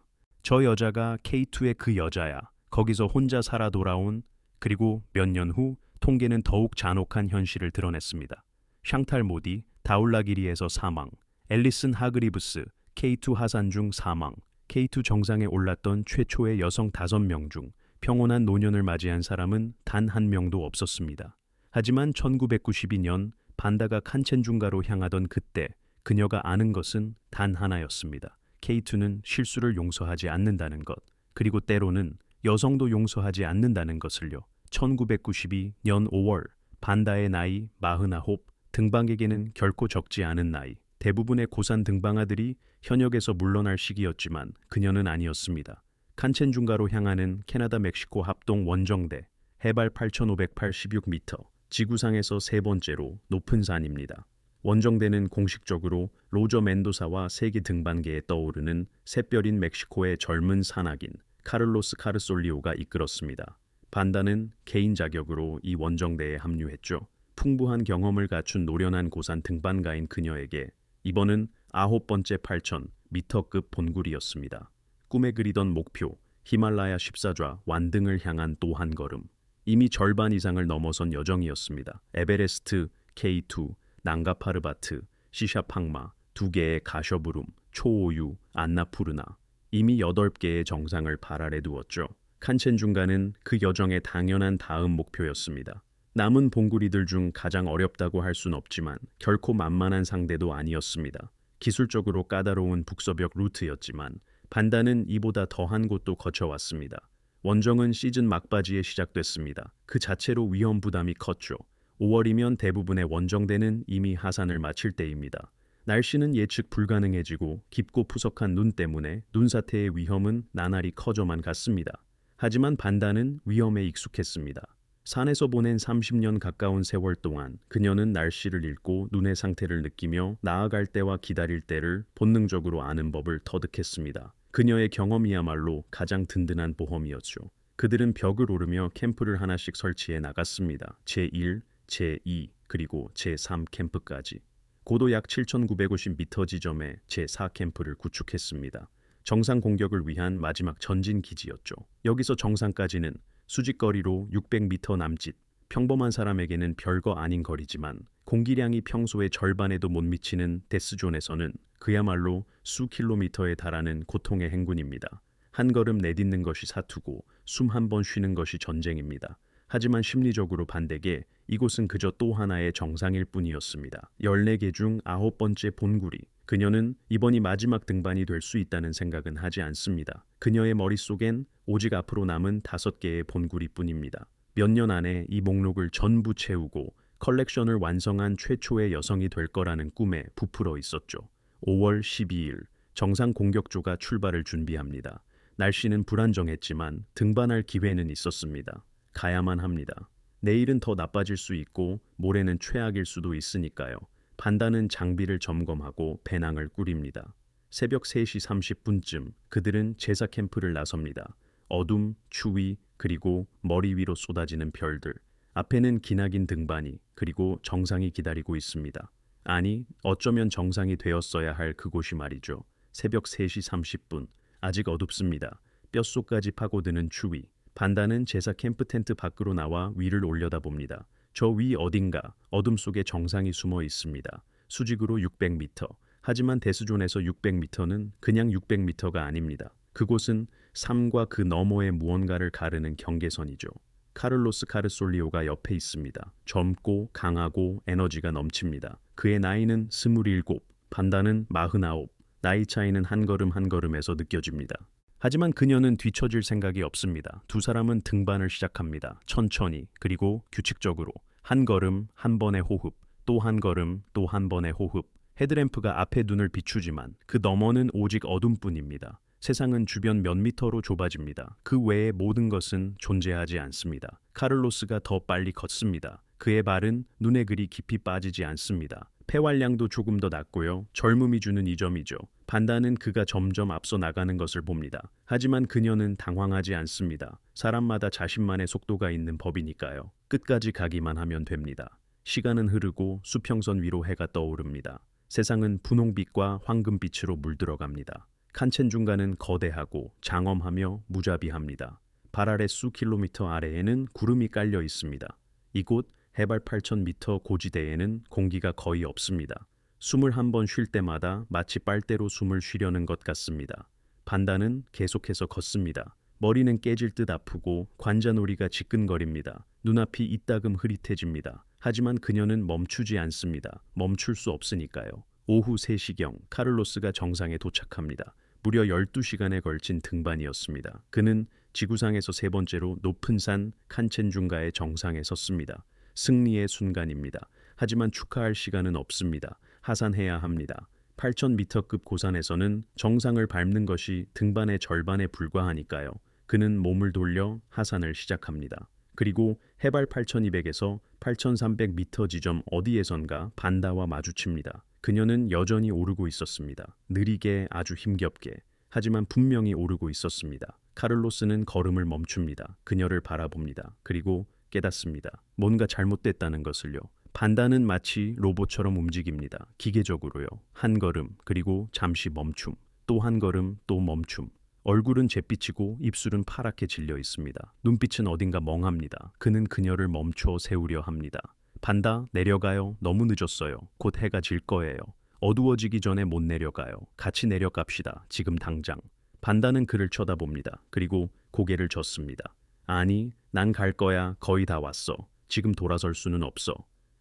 저 여자가 K2의 그 여자야. 거기서 혼자 살아 돌아온. 그리고 몇 년 후 통계는 더욱 잔혹한 현실을 드러냈습니다. 샹탈 모디, 다울라기리에서 사망. 앨리슨 하그리브스, K2 하산 중 사망. K2 정상에 올랐던 최초의 여성 5명 중 평온한 노년을 맞이한 사람은 단 한 명도 없었습니다. 하지만 1992년 반다가 칸첸중가로 향하던 그때 그녀가 아는 것은 단 하나였습니다. K2는 실수를 용서하지 않는다는 것, 그리고 때로는 여성도 용서하지 않는다는 것을요. 1992년 5월 반다의 나이 49, 등방에게는 결코 적지 않은 나이. 대부분의 고산 등방아들이 현역에서 물러날 시기였지만 그녀는 아니었습니다. 칸첸중가로 향하는 캐나다 멕시코 합동 원정대, 해발 8,586m, 지구상에서 세 번째로 높은 산입니다. 원정대는 공식적으로 로저 멘도사와 세계 등반계에 떠오르는 샛별인 멕시코의 젊은 산악인 카를로스 카르솔리오가 이끌었습니다. 반다는 개인 자격으로 이 원정대에 합류했죠. 풍부한 경험을 갖춘 노련한 고산 등반가인 그녀에게 이번은 9번째 8,000m급 본굴이었습니다. 꿈에 그리던 목표, 히말라야 14좌 완등을 향한 또 한 걸음. 이미 절반 이상을 넘어선 여정이었습니다. 에베레스트, K2, 난가파르바트, 시샤팡마, 2개의 가셔부름, 초오유, 안나푸르나. 이미 8개의 정상을 발 아래 두었죠. 칸첸중가는 그 여정의 당연한 다음 목표였습니다. 남은 봉구리들 중 가장 어렵다고 할 순 없지만 결코 만만한 상대도 아니었습니다. 기술적으로 까다로운 북서벽 루트였지만 반다는 이보다 더한 곳도 거쳐왔습니다. 원정은 시즌 막바지에 시작됐습니다. 그 자체로 위험 부담이 컸죠. 5월이면 대부분의 원정대는 이미 하산을 마칠 때입니다. 날씨는 예측 불가능해지고 깊고 푸석한 눈 때문에 눈사태의 위험은 나날이 커져만 갔습니다. 하지만 반다는 위험에 익숙했습니다. 산에서 보낸 30년 가까운 세월 동안 그녀는 날씨를 읽고 눈의 상태를 느끼며 나아갈 때와 기다릴 때를 본능적으로 아는 법을 터득했습니다. 그녀의 경험이야말로 가장 든든한 보험이었죠. 그들은 벽을 오르며 캠프를 하나씩 설치해 나갔습니다. 제1, 제2, 그리고 제3 캠프까지. 고도 약 7,950m 지점에 제4 캠프를 구축했습니다. 정상 공격을 위한 마지막 전진 기지였죠. 여기서 정상까지는 수직거리로 600m 남짓, 평범한 사람에게는 별거 아닌 거리지만 공기량이 평소의 절반에도 못 미치는 데스존에서는 그야말로 수 킬로미터에 달하는 고통의 행군입니다. 한 걸음 내딛는 것이 사투고 숨 한 번 쉬는 것이 전쟁입니다. 하지만 심리적으로 반대게 이곳은 그저 또 하나의 정상일 뿐이었습니다. 14개 중 9번째 본구리. 그녀는 이번이 마지막 등반이 될 수 있다는 생각은 하지 않습니다. 그녀의 머릿속엔 오직 앞으로 남은 5개의 본구리뿐입니다. 몇 년 안에 이 목록을 전부 채우고 컬렉션을 완성한 최초의 여성이 될 거라는 꿈에 부풀어 있었죠. 5월 12일 정상 공격조가 출발을 준비합니다. 날씨는 불안정했지만 등반할 기회는 있었습니다. 가야만 합니다. 내일은 더 나빠질 수 있고 모레는 최악일 수도 있으니까요. 반다는 장비를 점검하고 배낭을 꾸립니다. 새벽 3시 30분쯤 그들은 제사 캠프를 나섭니다. 어둠, 추위, 그리고 머리 위로 쏟아지는 별들. 앞에는 기나긴 등반이 그리고 정상이 기다리고 있습니다. 아니, 어쩌면 정상이 되었어야 할 그곳이 말이죠. 새벽 3시 30분. 아직 어둡습니다. 뼛속까지 파고드는 추위. 반다는 제사 캠프 텐트 밖으로 나와 위를 올려다봅니다. 저 위 어딘가 어둠 속에 정상이 숨어 있습니다. 수직으로 600m. 하지만 데스존에서 600m는 그냥 600m가 아닙니다. 그곳은 삶과 그 너머의 무언가를 가르는 경계선이죠. 카를로스 카르솔리오가 옆에 있습니다. 젊고 강하고 에너지가 넘칩니다. 그의 나이는 27, 반다는 49. 나이 차이는 한 걸음 한 걸음에서 느껴집니다. 하지만 그녀는 뒤처질 생각이 없습니다. 두 사람은 등반을 시작합니다. 천천히 그리고 규칙적으로. 한 걸음 한 번의 호흡, 또 한 걸음 또 한 번의 호흡. 헤드램프가 앞에 눈을 비추지만 그 너머는 오직 어둠뿐입니다. 세상은 주변 몇 미터로 좁아집니다. 그 외의 모든 것은 존재하지 않습니다. 카를로스가 더 빨리 걷습니다. 그의 발은 눈에 그리 깊이 빠지지 않습니다. 폐활량도 조금 더 낮고요. 젊음이 주는 이 점이죠. 반다는 그가 점점 앞서 나가는 것을 봅니다. 하지만 그녀는 당황하지 않습니다. 사람마다 자신만의 속도가 있는 법이니까요. 끝까지 가기만 하면 됩니다. 시간은 흐르고 수평선 위로 해가 떠오릅니다. 세상은 분홍빛과 황금빛으로 물들어갑니다. 칸첸중가는 거대하고 장엄하며 무자비합니다. 발 아래 수 킬로미터 아래에는 구름이 깔려 있습니다. 이곳 해발 8,000m 고지대에는 공기가 거의 없습니다. 숨을 한 번 쉴 때마다 마치 빨대로 숨을 쉬려는 것 같습니다. 반다는 계속해서 걷습니다. 머리는 깨질 듯 아프고 관자놀이가 지끈거립니다. 눈앞이 이따금 흐릿해집니다. 하지만 그녀는 멈추지 않습니다. 멈출 수 없으니까요. 오후 3시경 카를로스가 정상에 도착합니다. 무려 12시간에 걸친 등반이었습니다. 그는 지구상에서 세 번째로 높은 산 칸첸중가의 정상에 섰습니다. 승리의 순간입니다. 하지만 축하할 시간은 없습니다. 하산해야 합니다. 8,000m급 고산에서는 정상을 밟는 것이 등반의 절반에 불과하니까요. 그는 몸을 돌려 하산을 시작합니다. 그리고 해발 8,200에서 8,300m 지점 어디에선가 반다와 마주칩니다. 그녀는 여전히 오르고 있었습니다. 느리게 아주 힘겹게. 하지만 분명히 오르고 있었습니다. 카를로스는 걸음을 멈춥니다. 그녀를 바라봅니다. 그리고 깨닫습니다. 뭔가 잘못됐다는 것을요. 반다는 마치 로봇처럼 움직입니다. 기계적으로요. 한 걸음, 그리고 잠시 멈춤. 또 한 걸음, 또 멈춤. 얼굴은 잿빛이고 입술은 파랗게 질려 있습니다. 눈빛은 어딘가 멍합니다. 그는 그녀를 멈춰 세우려 합니다. 반다, 내려가요. 너무 늦었어요. 곧 해가 질 거예요. 어두워지기 전에 못 내려가요. 같이 내려갑시다. 지금 당장. 반다는 그를 쳐다봅니다. 그리고 고개를 젓습니다. 아니, 난 갈 거야. 거의 다 왔어. 지금 돌아설 수는 없어.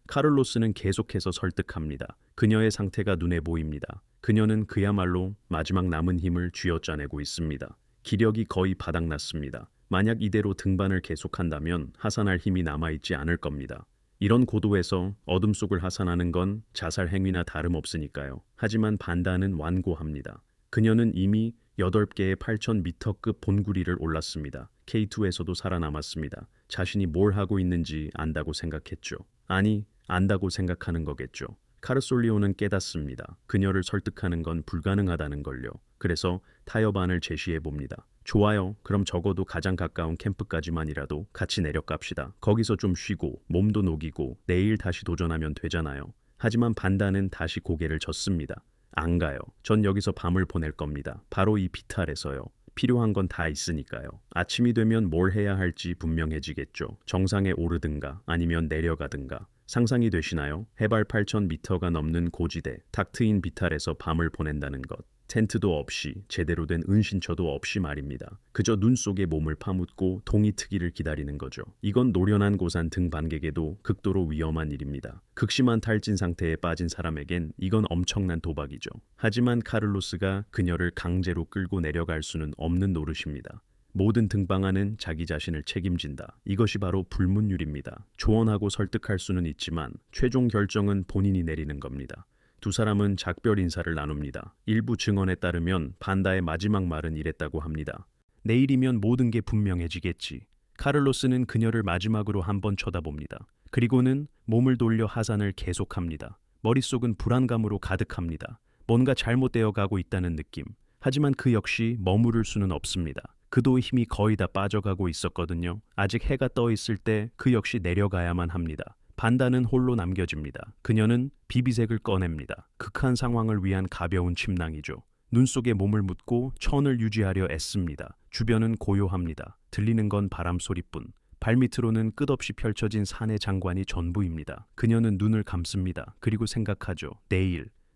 카를로스는 계속해서 설득합니다. 그녀의 상태가 눈에 보입니다. 그녀는 그야말로 마지막 남은 힘을 쥐어짜내고 있습니다. 기력이 거의 바닥났습니다. 만약 이대로 등반을 계속한다면 하산할 힘이 남아있지 않을 겁니다. 이런 고도에서 어둠 속을 하산하는 건 자살 행위나 다름없으니까요. 하지만 반다는 완고합니다. 그녀는 이미 8개의 8,000m급 본구리를 올랐습니다. K2에서도 살아남았습니다. 자신이 뭘 하고 있는지 안다고 생각했죠. 아니, 안다고 생각하는 거겠죠. 카르솔리오는 깨닫습니다. 그녀를 설득하는 건 불가능하다는 걸요. 그래서 타협안을 제시해 봅니다. 좋아요. 그럼 적어도 가장 가까운 캠프까지만이라도 같이 내려갑시다. 거기서 좀 쉬고 몸도 녹이고 내일 다시 도전하면 되잖아요. 하지만 반다는 다시 고개를 젓습니다. 안 가요. 전 여기서 밤을 보낼 겁니다. 바로 이 비탈에서요. 필요한 건 다 있으니까요. 아침이 되면 뭘 해야 할지 분명해지겠죠. 정상에 오르든가 아니면 내려가든가. 상상이 되시나요? 해발 8,000m가 넘는 고지대, 탁 트인 비탈에서 밤을 보낸다는 것. 텐트도 없이, 제대로 된 은신처도 없이 말입니다. 그저 눈 속에 몸을 파묻고 동이 트기를 기다리는 거죠. 이건 노련한 고산 등반객에도 극도로 위험한 일입니다. 극심한 탈진 상태에 빠진 사람에겐 이건 엄청난 도박이죠. 하지만 카를로스가 그녀를 강제로 끌고 내려갈 수는 없는 노릇입니다. 모든 등반하는 자기 자신을 책임진다. 이것이 바로 불문율입니다. 조언하고 설득할 수는 있지만 최종 결정은 본인이 내리는 겁니다. 두 사람은 작별 인사를 나눕니다. 일부 증언에 따르면 반다의 마지막 말은 이랬다고 합니다. 내일이면 모든 게 분명해지겠지. 카를로스는 그녀를 마지막으로 한번 쳐다봅니다. 그리고는 몸을 돌려 하산을 계속합니다. 머릿속은 불안감으로 가득합니다. 뭔가 잘못되어 가고 있다는 느낌. 하지만 그 역시 머무를 수는 없습니다. 그도 힘이 거의 다 빠져가고 있었거든요. 아직 해가 떠 있을 때 그 역시 내려가야만 합니다. 반다는 홀로 남겨집니다. 그녀는 비비색을 꺼냅니다. 극한 상황을 위한 가벼운 침낭이죠. 눈 속에 몸을 묻고 천을 유지하려 애씁니다. 주변은 고요합니다. 들리는 건 바람 소리뿐. 발밑으로는 끝없이 펼쳐진 산의 장관이 전부입니다. 그녀는 눈을 감습니다. 그리고 생각하죠.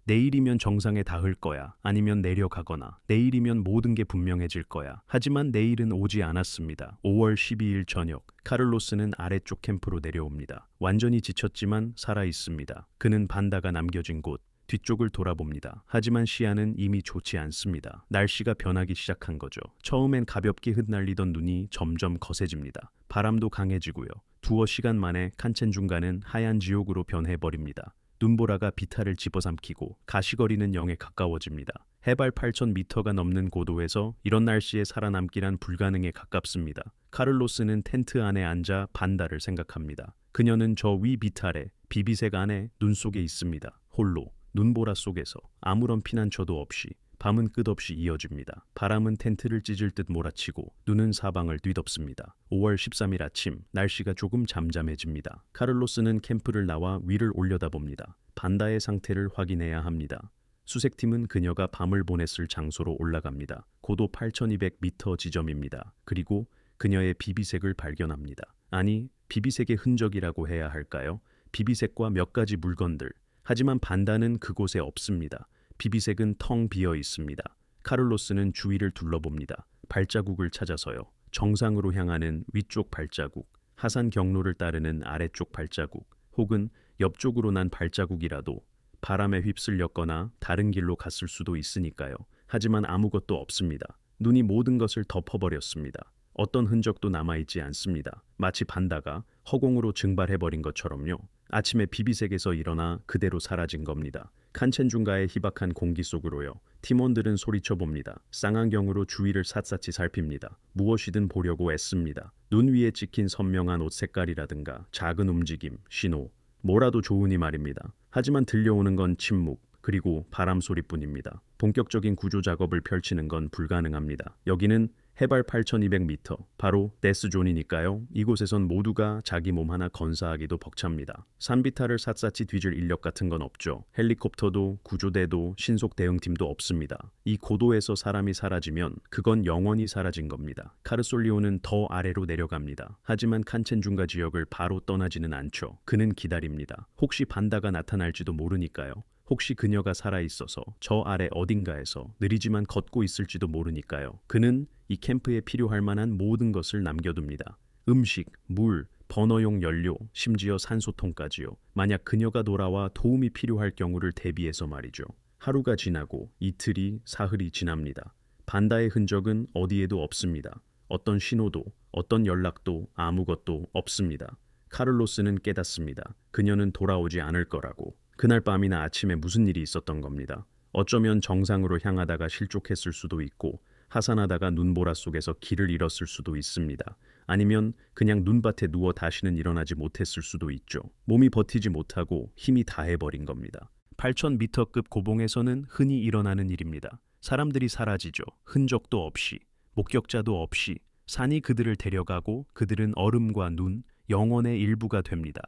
내일이면 정상에 닿을 거야. 아니면 내려가거나 내일이면 모든 게 분명해질 거야. 하지만 내일은 오지 않았습니다. 5월 12일 저녁 카를로스는 아래쪽 캠프로 내려옵니다. 완전히 지쳤지만 살아있습니다. 그는 반다가 남겨진 곳 뒤쪽을 돌아봅니다. 하지만 시야는 이미 좋지 않습니다. 날씨가 변하기 시작한 거죠. 처음엔 가볍게 흩날리던 눈이 점점 거세집니다. 바람도 강해지고요. 두어 시간 만에 칸첸중가는 하얀 지옥으로 변해버립니다. 눈보라가 비탈을 집어삼키고 가시거리는 0에 가까워집니다. 해발 8,000m가 넘는 고도에서 이런 날씨에 살아남기란 불가능에 가깝습니다. 카를로스는 텐트 안에 앉아 반다를 생각합니다. 그녀는 저 위 비탈에 비비색 안에 눈 속에 있습니다. 홀로 눈보라 속에서 아무런 피난처도 없이 밤은 끝없이 이어집니다. 바람은 텐트를 찢을 듯 몰아치고 눈은 사방을 뒤덮습니다. 5월 13일 아침 날씨가 조금 잠잠해집니다. 카를로스는 캠프를 나와 위를 올려다봅니다. 반다의 상태를 확인해야 합니다. 수색팀은 그녀가 밤을 보냈을 장소로 올라갑니다. 고도 8,200m 지점입니다. 그리고 그녀의 비비색을 발견합니다. 아니, 비비색의 흔적이라고 해야 할까요? 비비색과 몇 가지 물건들. 하지만 반다는 그곳에 없습니다. 비비색은 텅 비어 있습니다. 카를로스는 주위를 둘러봅니다. 발자국을 찾아서요. 정상으로 향하는 위쪽 발자국, 하산 경로를 따르는 아래쪽 발자국, 혹은 옆쪽으로 난 발자국이라도 바람에 휩쓸렸거나 다른 길로 갔을 수도 있으니까요. 하지만 아무것도 없습니다. 눈이 모든 것을 덮어버렸습니다. 어떤 흔적도 남아있지 않습니다. 마치 반다가 허공으로 증발해버린 것처럼요. 아침에 비비색에서 일어나 그대로 사라진 겁니다. 칸첸중가의 희박한 공기 속으로요. 팀원들은 소리쳐 봅니다. 쌍안경으로 주위를 샅샅이 살핍니다. 무엇이든 보려고 애씁니다. 눈 위에 찍힌 선명한 옷 색깔이라든가 작은 움직임, 신호, 뭐라도 좋으니 말입니다. 하지만 들려오는 건 침묵, 그리고 바람 소리뿐입니다. 본격적인 구조 작업을 펼치는 건 불가능합니다. 여기는 해발 8,200m, 바로 데스존이니까요. 이곳에선 모두가 자기 몸 하나 건사하기도 벅찹니다. 산비탈을 샅샅이 뒤질 인력 같은 건 없죠. 헬리콥터도 구조대도 신속 대응팀도 없습니다. 이 고도에서 사람이 사라지면 그건 영원히 사라진 겁니다. 카르솔리오는 더 아래로 내려갑니다. 하지만 칸첸중가 지역을 바로 떠나지는 않죠. 그는 기다립니다. 혹시 반다가 나타날지도 모르니까요. 혹시 그녀가 살아있어서 저 아래 어딘가에서 느리지만 걷고 있을지도 모르니까요. 그는 이 캠프에 필요할 만한 모든 것을 남겨둡니다. 음식, 물, 버너용 연료, 심지어 산소통까지요. 만약 그녀가 돌아와 도움이 필요할 경우를 대비해서 말이죠. 하루가 지나고 이틀이 사흘이 지납니다. 반다의 흔적은 어디에도 없습니다. 어떤 신호도, 어떤 연락도 아무것도 없습니다. 카를로스는 깨닫습니다. 그녀는 돌아오지 않을 거라고. 그날 밤이나 아침에 무슨 일이 있었던 겁니다. 어쩌면 정상으로 향하다가 실족했을 수도 있고 하산하다가 눈보라 속에서 길을 잃었을 수도 있습니다. 아니면 그냥 눈밭에 누워 다시는 일어나지 못했을 수도 있죠. 몸이 버티지 못하고 힘이 다해버린 겁니다. 8,000m급 고봉에서는 흔히 일어나는 일입니다. 사람들이 사라지죠. 흔적도 없이, 목격자도 없이. 산이 그들을 데려가고 그들은 얼음과 눈, 영혼의 일부가 됩니다.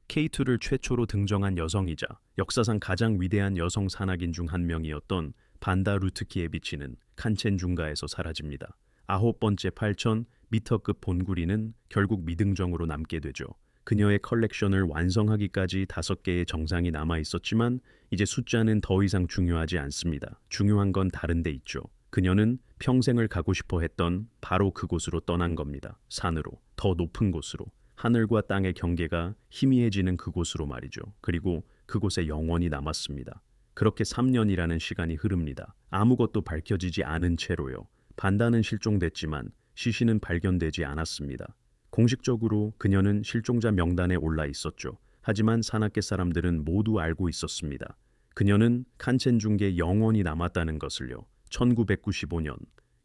K2를 최초로 등정한 여성이자 역사상 가장 위대한 여성 산악인 중 한 명이었던 반다 루트키에비치는 칸첸중가에서 사라집니다. 9번째 8,000m급 본구리는 결국 미등정으로 남게 되죠. 그녀의 컬렉션을 완성하기까지 5개의 정상이 남아 있었지만 이제 숫자는 더 이상 중요하지 않습니다. 중요한 건 다른 데 있죠. 그녀는 평생을 가고 싶어 했던 바로 그곳으로 떠난 겁니다. 산으로, 더 높은 곳으로. 하늘과 땅의 경계가 희미해지는 그곳으로 말이죠. 그리고 그곳에 영원히 남았습니다. 그렇게 3년이라는 시간이 흐릅니다. 아무것도 밝혀지지 않은 채로요. 반다는 실종됐지만 시신은 발견되지 않았습니다. 공식적으로 그녀는 실종자 명단에 올라 있었죠. 하지만 산악계 사람들은 모두 알고 있었습니다. 그녀는 칸첸중계에 영원히 남았다는 것을요. 1995년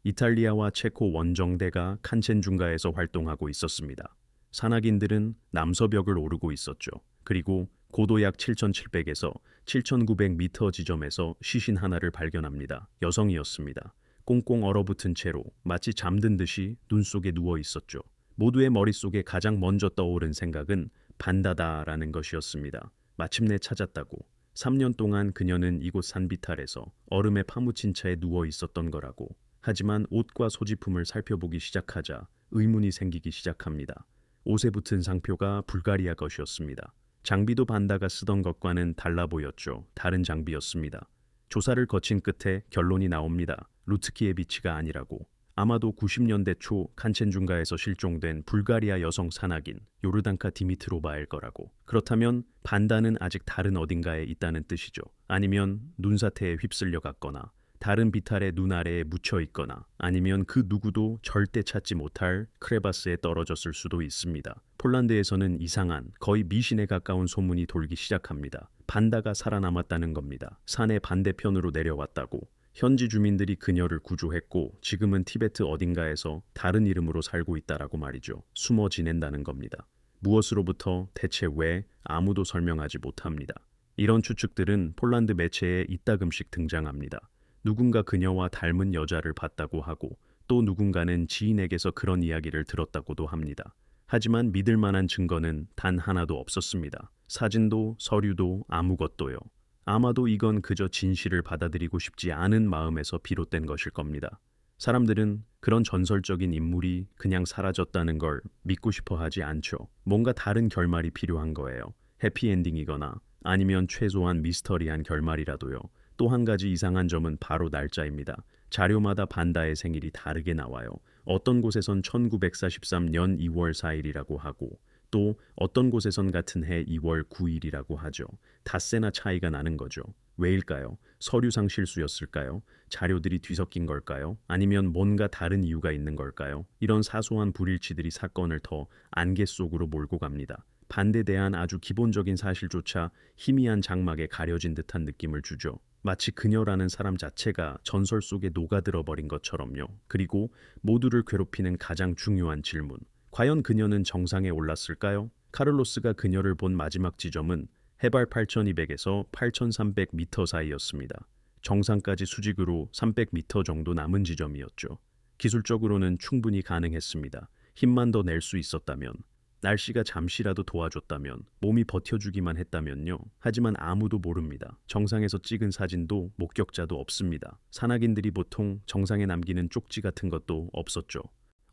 이탈리아와 체코 원정대가 칸첸중가에서 활동하고 있었습니다. 산악인들은 남서벽을 오르고 있었죠. 그리고 고도 약 7,700에서 7,900m 지점에서 시신 하나를 발견합니다. 여성이었습니다. 꽁꽁 얼어붙은 채로 마치 잠든 듯이 눈 속에 누워 있었죠. 모두의 머릿속에 가장 먼저 떠오른 생각은 반다다라는 것이었습니다. 마침내 찾았다고. 3년 동안 그녀는 이곳 산비탈에서 얼음에 파묻힌 채 누워 있었던 거라고. 하지만 옷과 소지품을 살펴보기 시작하자 의문이 생기기 시작합니다. 옷에 붙은 상표가 불가리아 것이었습니다. 장비도 반다가 쓰던 것과는 달라 보였죠. 다른 장비였습니다. 조사를 거친 끝에 결론이 나옵니다. 루트키에비치가 아니라고. 아마도 90년대 초 칸첸중가에서 실종된 불가리아 여성 산악인 요르단카 디미트로바일 거라고. 그렇다면 반다는 아직 다른 어딘가에 있다는 뜻이죠. 아니면 눈사태에 휩쓸려 갔거나 다른 비탈의 눈 아래에 묻혀 있거나 아니면 그 누구도 절대 찾지 못할 크레바스에 떨어졌을 수도 있습니다. 폴란드에서는 이상한 거의 미신에 가까운 소문이 돌기 시작합니다. 반다가 살아남았다는 겁니다. 산의 반대편으로 내려왔다고. 현지 주민들이 그녀를 구조했고 지금은 티베트 어딘가에서 다른 이름으로 살고 있다라고 말이죠. 숨어 지낸다는 겁니다. 무엇으로부터 대체 왜 아무도 설명하지 못합니다. 이런 추측들은 폴란드 매체에 이따금씩 등장합니다. 누군가 그녀와 닮은 여자를 봤다고 하고 또 누군가는 지인에게서 그런 이야기를 들었다고도 합니다. 하지만 믿을 만한 증거는 단 하나도 없었습니다. 사진도 서류도 아무것도요. 아마도 이건 그저 진실을 받아들이고 싶지 않은 마음에서 비롯된 것일 겁니다. 사람들은 그런 전설적인 인물이 그냥 사라졌다는 걸 믿고 싶어 하지 않죠. 뭔가 다른 결말이 필요한 거예요. 해피엔딩이거나 아니면 최소한 미스터리한 결말이라도요. 또 한 가지 이상한 점은 바로 날짜입니다. 자료마다 반다의 생일이 다르게 나와요. 어떤 곳에선 1943년 2월 4일이라고 하고 또 어떤 곳에선 같은 해 2월 9일이라고 하죠. 닷새나 차이가 나는 거죠. 왜일까요? 서류상 실수였을까요? 자료들이 뒤섞인 걸까요? 아니면 뭔가 다른 이유가 있는 걸까요? 이런 사소한 불일치들이 사건을 더 안개 속으로 몰고 갑니다. 반대대한 아주 기본적인 사실조차 희미한 장막에 가려진 듯한 느낌을 주죠. 마치 그녀라는 사람 자체가 전설 속에 녹아들어 버린 것처럼요. 그리고 모두를 괴롭히는 가장 중요한 질문. 과연 그녀는 정상에 올랐을까요? 카를로스가 그녀를 본 마지막 지점은 해발 8,200에서 8,300m 사이였습니다. 정상까지 수직으로 300m 정도 남은 지점이었죠. 기술적으로는 충분히 가능했습니다. 힘만 더 낼 수 있었다면, 날씨가 잠시라도 도와줬다면, 몸이 버텨주기만 했다면요. 하지만 아무도 모릅니다. 정상에서 찍은 사진도 목격자도 없습니다. 산악인들이 보통 정상에 남기는 쪽지 같은 것도 없었죠.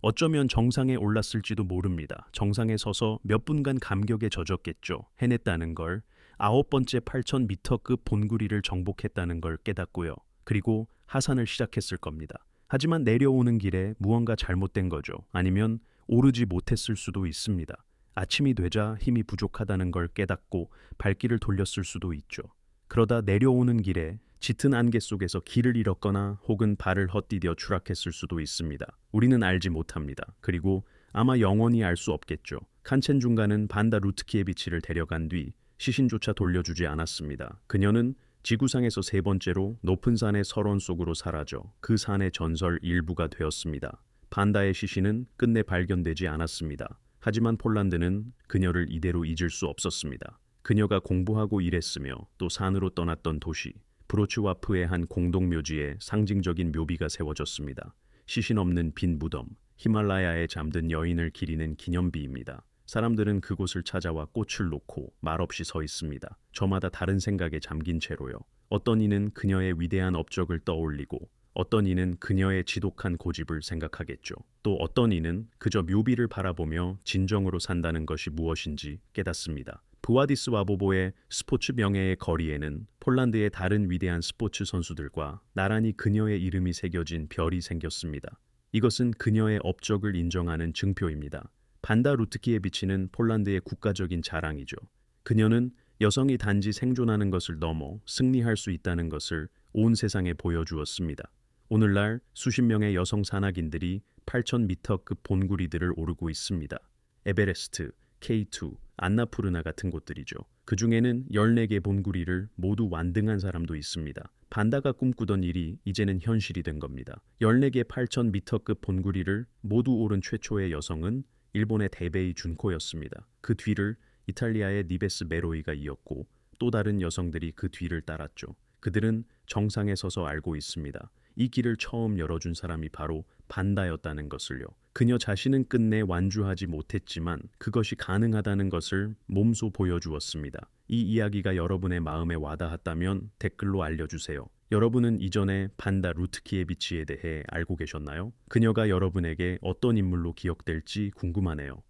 어쩌면 정상에 올랐을지도 모릅니다. 정상에 서서 몇 분간 감격에 젖었겠죠. 해냈다는 걸, 9번째 8,000m급 본구리를 정복했다는 걸 깨닫고요. 그리고 하산을 시작했을 겁니다. 하지만 내려오는 길에 무언가 잘못된 거죠. 아니면 오르지 못했을 수도 있습니다. 아침이 되자 힘이 부족하다는 걸 깨닫고 발길을 돌렸을 수도 있죠. 그러다 내려오는 길에 짙은 안개 속에서 길을 잃었거나 혹은 발을 헛디뎌 추락했을 수도 있습니다. 우리는 알지 못합니다. 그리고 아마 영원히 알 수 없겠죠. 칸첸중가는 반다 루트키에비치를 데려간 뒤 시신조차 돌려주지 않았습니다. 그녀는 지구상에서 세 번째로 높은 산의 설원 속으로 사라져 그 산의 전설 일부가 되었습니다. 반다의 시신은 끝내 발견되지 않았습니다. 하지만 폴란드는 그녀를 이대로 잊을 수 없었습니다. 그녀가 공부하고 일했으며 또 산으로 떠났던 도시 브로츠와프의 한 공동묘지에 상징적인 묘비가 세워졌습니다. 시신 없는 빈 무덤, 히말라야에 잠든 여인을 기리는 기념비입니다. 사람들은 그곳을 찾아와 꽃을 놓고 말없이 서 있습니다. 저마다 다른 생각에 잠긴 채로요. 어떤 이는 그녀의 위대한 업적을 떠올리고 어떤 이는 그녀의 지독한 고집을 생각하겠죠. 또 어떤 이는 그저 묘비를 바라보며 진정으로 산다는 것이 무엇인지 깨닫습니다. 부아디스와보보의 스포츠 명예의 거리에는 폴란드의 다른 위대한 스포츠 선수들과 나란히 그녀의 이름이 새겨진 별이 생겼습니다. 이것은 그녀의 업적을 인정하는 증표입니다. 반다 루트키에비치는 폴란드의 국가적인 자랑이죠. 그녀는 여성이 단지 생존하는 것을 넘어 승리할 수 있다는 것을 온 세상에 보여주었습니다. 오늘날 수십 명의 여성 산악인들이 8,000m급 본구리들을 오르고 있습니다. 에베레스트, K2, 안나푸르나 같은 곳들이죠. 그 중에는 14개 본구리를 모두 완등한 사람도 있습니다. 반다가 꿈꾸던 일이 이제는 현실이 된 겁니다. 14개 8,000m급 본구리를 모두 오른 최초의 여성은 일본의 데베이 준코였습니다. 그 뒤를 이탈리아의 니베스 메로이가 이었고 또 다른 여성들이 그 뒤를 따랐죠. 그들은 정상에 서서 알고 있습니다. 이 길을 처음 열어준 사람이 바로 반다였다는 것을요. 그녀 자신은 끝내 완주하지 못했지만 그것이 가능하다는 것을 몸소 보여주었습니다. 이 이야기가 여러분의 마음에 와닿았다면 댓글로 알려주세요. 여러분은 이전에 반다 루트키에비치에 대해 알고 계셨나요? 그녀가 여러분에게 어떤 인물로 기억될지 궁금하네요.